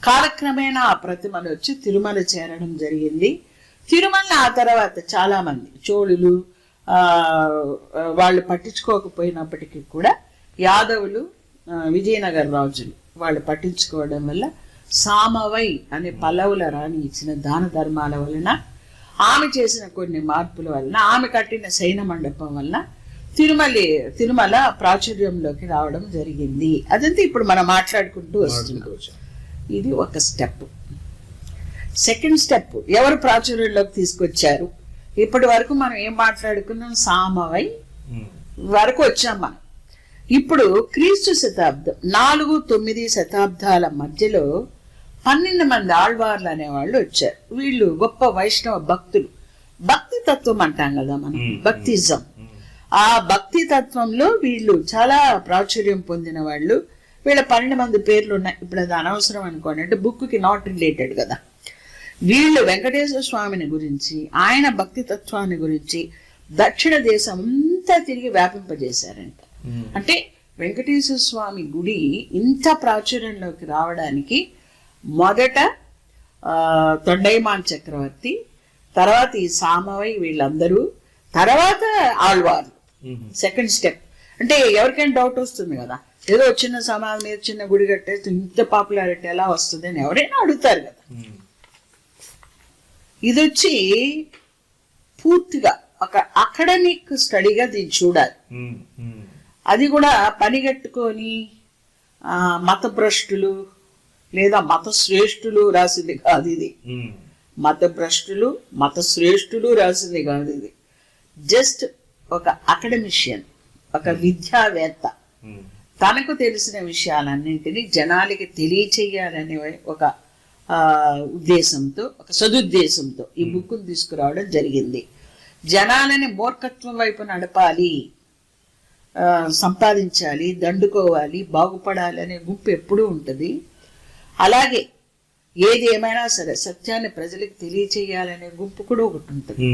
Speaker 2: కాలక్రమేణా ఆ ప్రతిమలు వచ్చి తిరుమల చేరడం జరిగింది. తిరుమల ఆ తర్వాత చాలా మంది చోళులు వాళ్ళు పట్టించుకోకపోయినప్పటికీ కూడా యాదవులు, విజయనగర రాజులు వాళ్ళు పట్టించుకోవడం వల్ల సామవై అనే పల్లవుల రాణి ఇచ్చిన దాన ధర్మాల వలన, ఆమె చేసిన కొన్ని మార్పుల వలన, ఆమె కట్టిన శయన మండపం వలన తిరుమల ప్రాచుర్యంలోకి రావడం జరిగింది. అదంతా ఇప్పుడు మనం మాట్లాడుకుంటూ వస్తున్నాం. ఇది ఒక స్టెప్. సెకండ్ స్టెప్, ఎవరు ప్రాచుర్యంలోకి తీసుకొచ్చారు? ఇప్పటి వరకు మనం ఏం మాట్లాడుకున్నాం? సామవై వరకు వచ్చాం మనం. ఇప్పుడు క్రీస్తు శతాబ్దం 4-9 శతాబ్దాల మధ్యలో 12 మంది ఆళ్వార్లు అనేవాళ్ళు వచ్చారు. వీళ్ళు గొప్ప వైష్ణవ భక్తులు. భక్తి తత్వం అంటాం కదా మనం, భక్తిజం. ఆ భక్తి తత్వంలో వీళ్ళు చాలా ప్రాచుర్యం పొందిన వాళ్ళు. వీళ్ళ 12 మంది పేర్లు ఉన్నాయి. ఇప్పుడు అది అనవసరం అనుకోండి, అంటే బుక్కి నాట్ రిలేటెడ్ కదా. వీళ్ళు వెంకటేశ్వర స్వామిని గురించి, ఆయన భక్తి తత్వాన్ని గురించి దక్షిణ దేశం అంతా తిరిగి వ్యాపింపజేశారంట. అంటే వెంకటేశ్వర స్వామి గుడి ఇంత ప్రాచుర్యంలోకి రావడానికి మొదట తొండైమాన్ చక్రవర్తి, తర్వాత ఈ సామవై, వీళ్ళందరూ, తర్వాత ఆళ్వార్లు. Second step. అంటే ఎవరికైనా డౌట్ వస్తుంది కదా, ఏదో చిన్న సమాధి మీద చిన్న గుడి కట్టేస్తే ఇంత పాపులారిటీ ఎలా వస్తుంది అని ఎవరైనా అడుగుతారు కదా. ఇది వచ్చి పూర్తిగా ఒక అకాడమిక్ స్టడీగా దీన్ని చూడాలి. అది కూడా పనిగట్టుకొని మత భ్రష్టులు లేదా మత శ్రేష్ఠులు రాసింది కాదు ఇది. మత భ్రష్టులు, మత శ్రేష్ఠులు రాసింది కాదు ఇది. జస్ట్ ఒక అకాడమిషియన్, ఒక విద్యావేత్త తనకు తెలిసిన విషయాలన్నింటినీ జనాలకి తెలియచేయాలనే ఒక ఉద్దేశంతో, ఒక సదుద్దేశంతో ఈ బుక్ను తీసుకురావడం జరిగింది. జనాలని మూర్ఖత్వం వైపు నడపాలి, సంపాదించాలి, దండుకోవాలి, బాగుపడాలి అనే గుంపు ఎప్పుడూ ఉంటుంది. అలాగే ఏది ఏమైనా సరే సత్యాన్ని ప్రజలకు తెలియచేయాలనే గుంపు కూడా ఒకటి ఉంటుంది.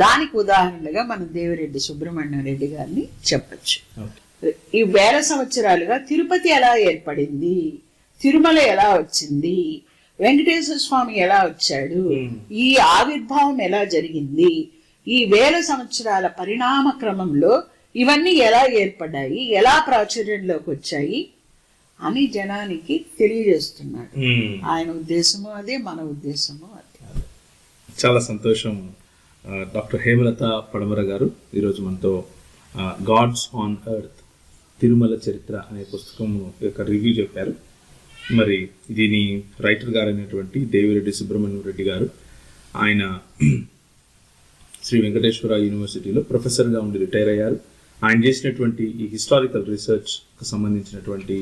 Speaker 2: దానికి ఉదాహరణగా మనం దేవిరెడ్డి సుబ్రహ్మణ్యం రెడ్డి గారిని చెప్పచ్చు. ఈ 1000 సంవత్సరాలుగా తిరుపతి ఎలా ఏర్పడింది, తిరుమల ఎలా వచ్చింది, వెంకటేశ్వర స్వామి ఎలా వచ్చాడు, ఈ ఆవిర్భావం ఎలా జరిగింది, ఈ 1000 సంవత్సరాల పరిణామ క్రమంలో ఇవన్నీ ఎలా ఏర్పడ్డాయి, ఎలా ప్రాచుర్యంలోకి వచ్చాయి అని జనానికి తెలియజేస్తున్నాడు. ఆయన ఉద్దేశము అదే, మన ఉద్దేశము అదే.
Speaker 1: చాలా సంతోషం. డాక్టర్ హేమలత పడమర గారు ఈరోజు మనతో గాడ్స్ ఆన్ ఎర్త్ తిరుమల చరిత్ర అనే పుస్తకం యొక్క రివ్యూ చెప్పారు. మరి దీని రైటర్ గారు అయినటువంటి దేవిరెడ్డి సుబ్రహ్మణ్యం రెడ్డి గారు, ఆయన శ్రీ వెంకటేశ్వర యూనివర్సిటీలో ప్రొఫెసర్గా ఉండి రిటైర్ అయ్యారు. ఆయన చేసినటువంటి ఈ హిస్టారికల్ రీసెర్చ్కి సంబంధించినటువంటి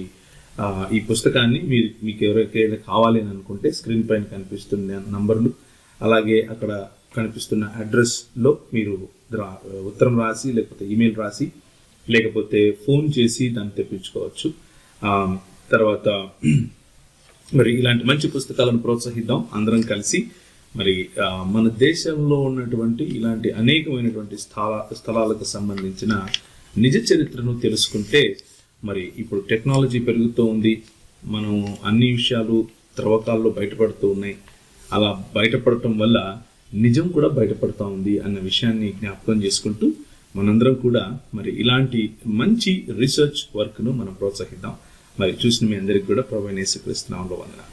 Speaker 1: ఈ పుస్తకాన్ని మీకు ఎవరికైనా కావాలి అని అనుకుంటే స్క్రీన్ పైన కనిపిస్తున్న నంబర్లు, అలాగే అక్కడ కనిపిస్తున్న అడ్రస్లో మీరు ఉత్తరం రాసి, లేకపోతే ఈమెయిల్ రాసి, లేకపోతే ఫోన్ చేసి దాన్ని తెప్పించుకోవచ్చు. తర్వాత మరి ఇలాంటి మంచి పుస్తకాలను ప్రోత్సహిద్దాం అందరం కలిసి. మరి మన దేశంలో ఉన్నటువంటి ఇలాంటి అనేకమైనటువంటి స్థలాలకు సంబంధించిన నిజ చరిత్రను తెలుసుకుంటే, మరి ఇప్పుడు టెక్నాలజీ పెరుగుతూ ఉంది, మనం అన్ని విషయాలు త్రవ్వకాల్లో బయటపడుతూ ఉన్నాయి. అలా బయటపడటం వల్ల నిజం కూడా బయటపడుతూ ఉంది అన్న విషయాన్ని జ్ఞాపకం చేసుకుంటూ మనందరం కూడా మరి ఇలాంటి మంచి రీసెర్చ్ వర్క్ను మనం ప్రోత్సహిద్దాం. మరి చూసిన మీ అందరికి కూడా ప్రభువైన యేసుక్రీస్తు నామములో వందనాలు.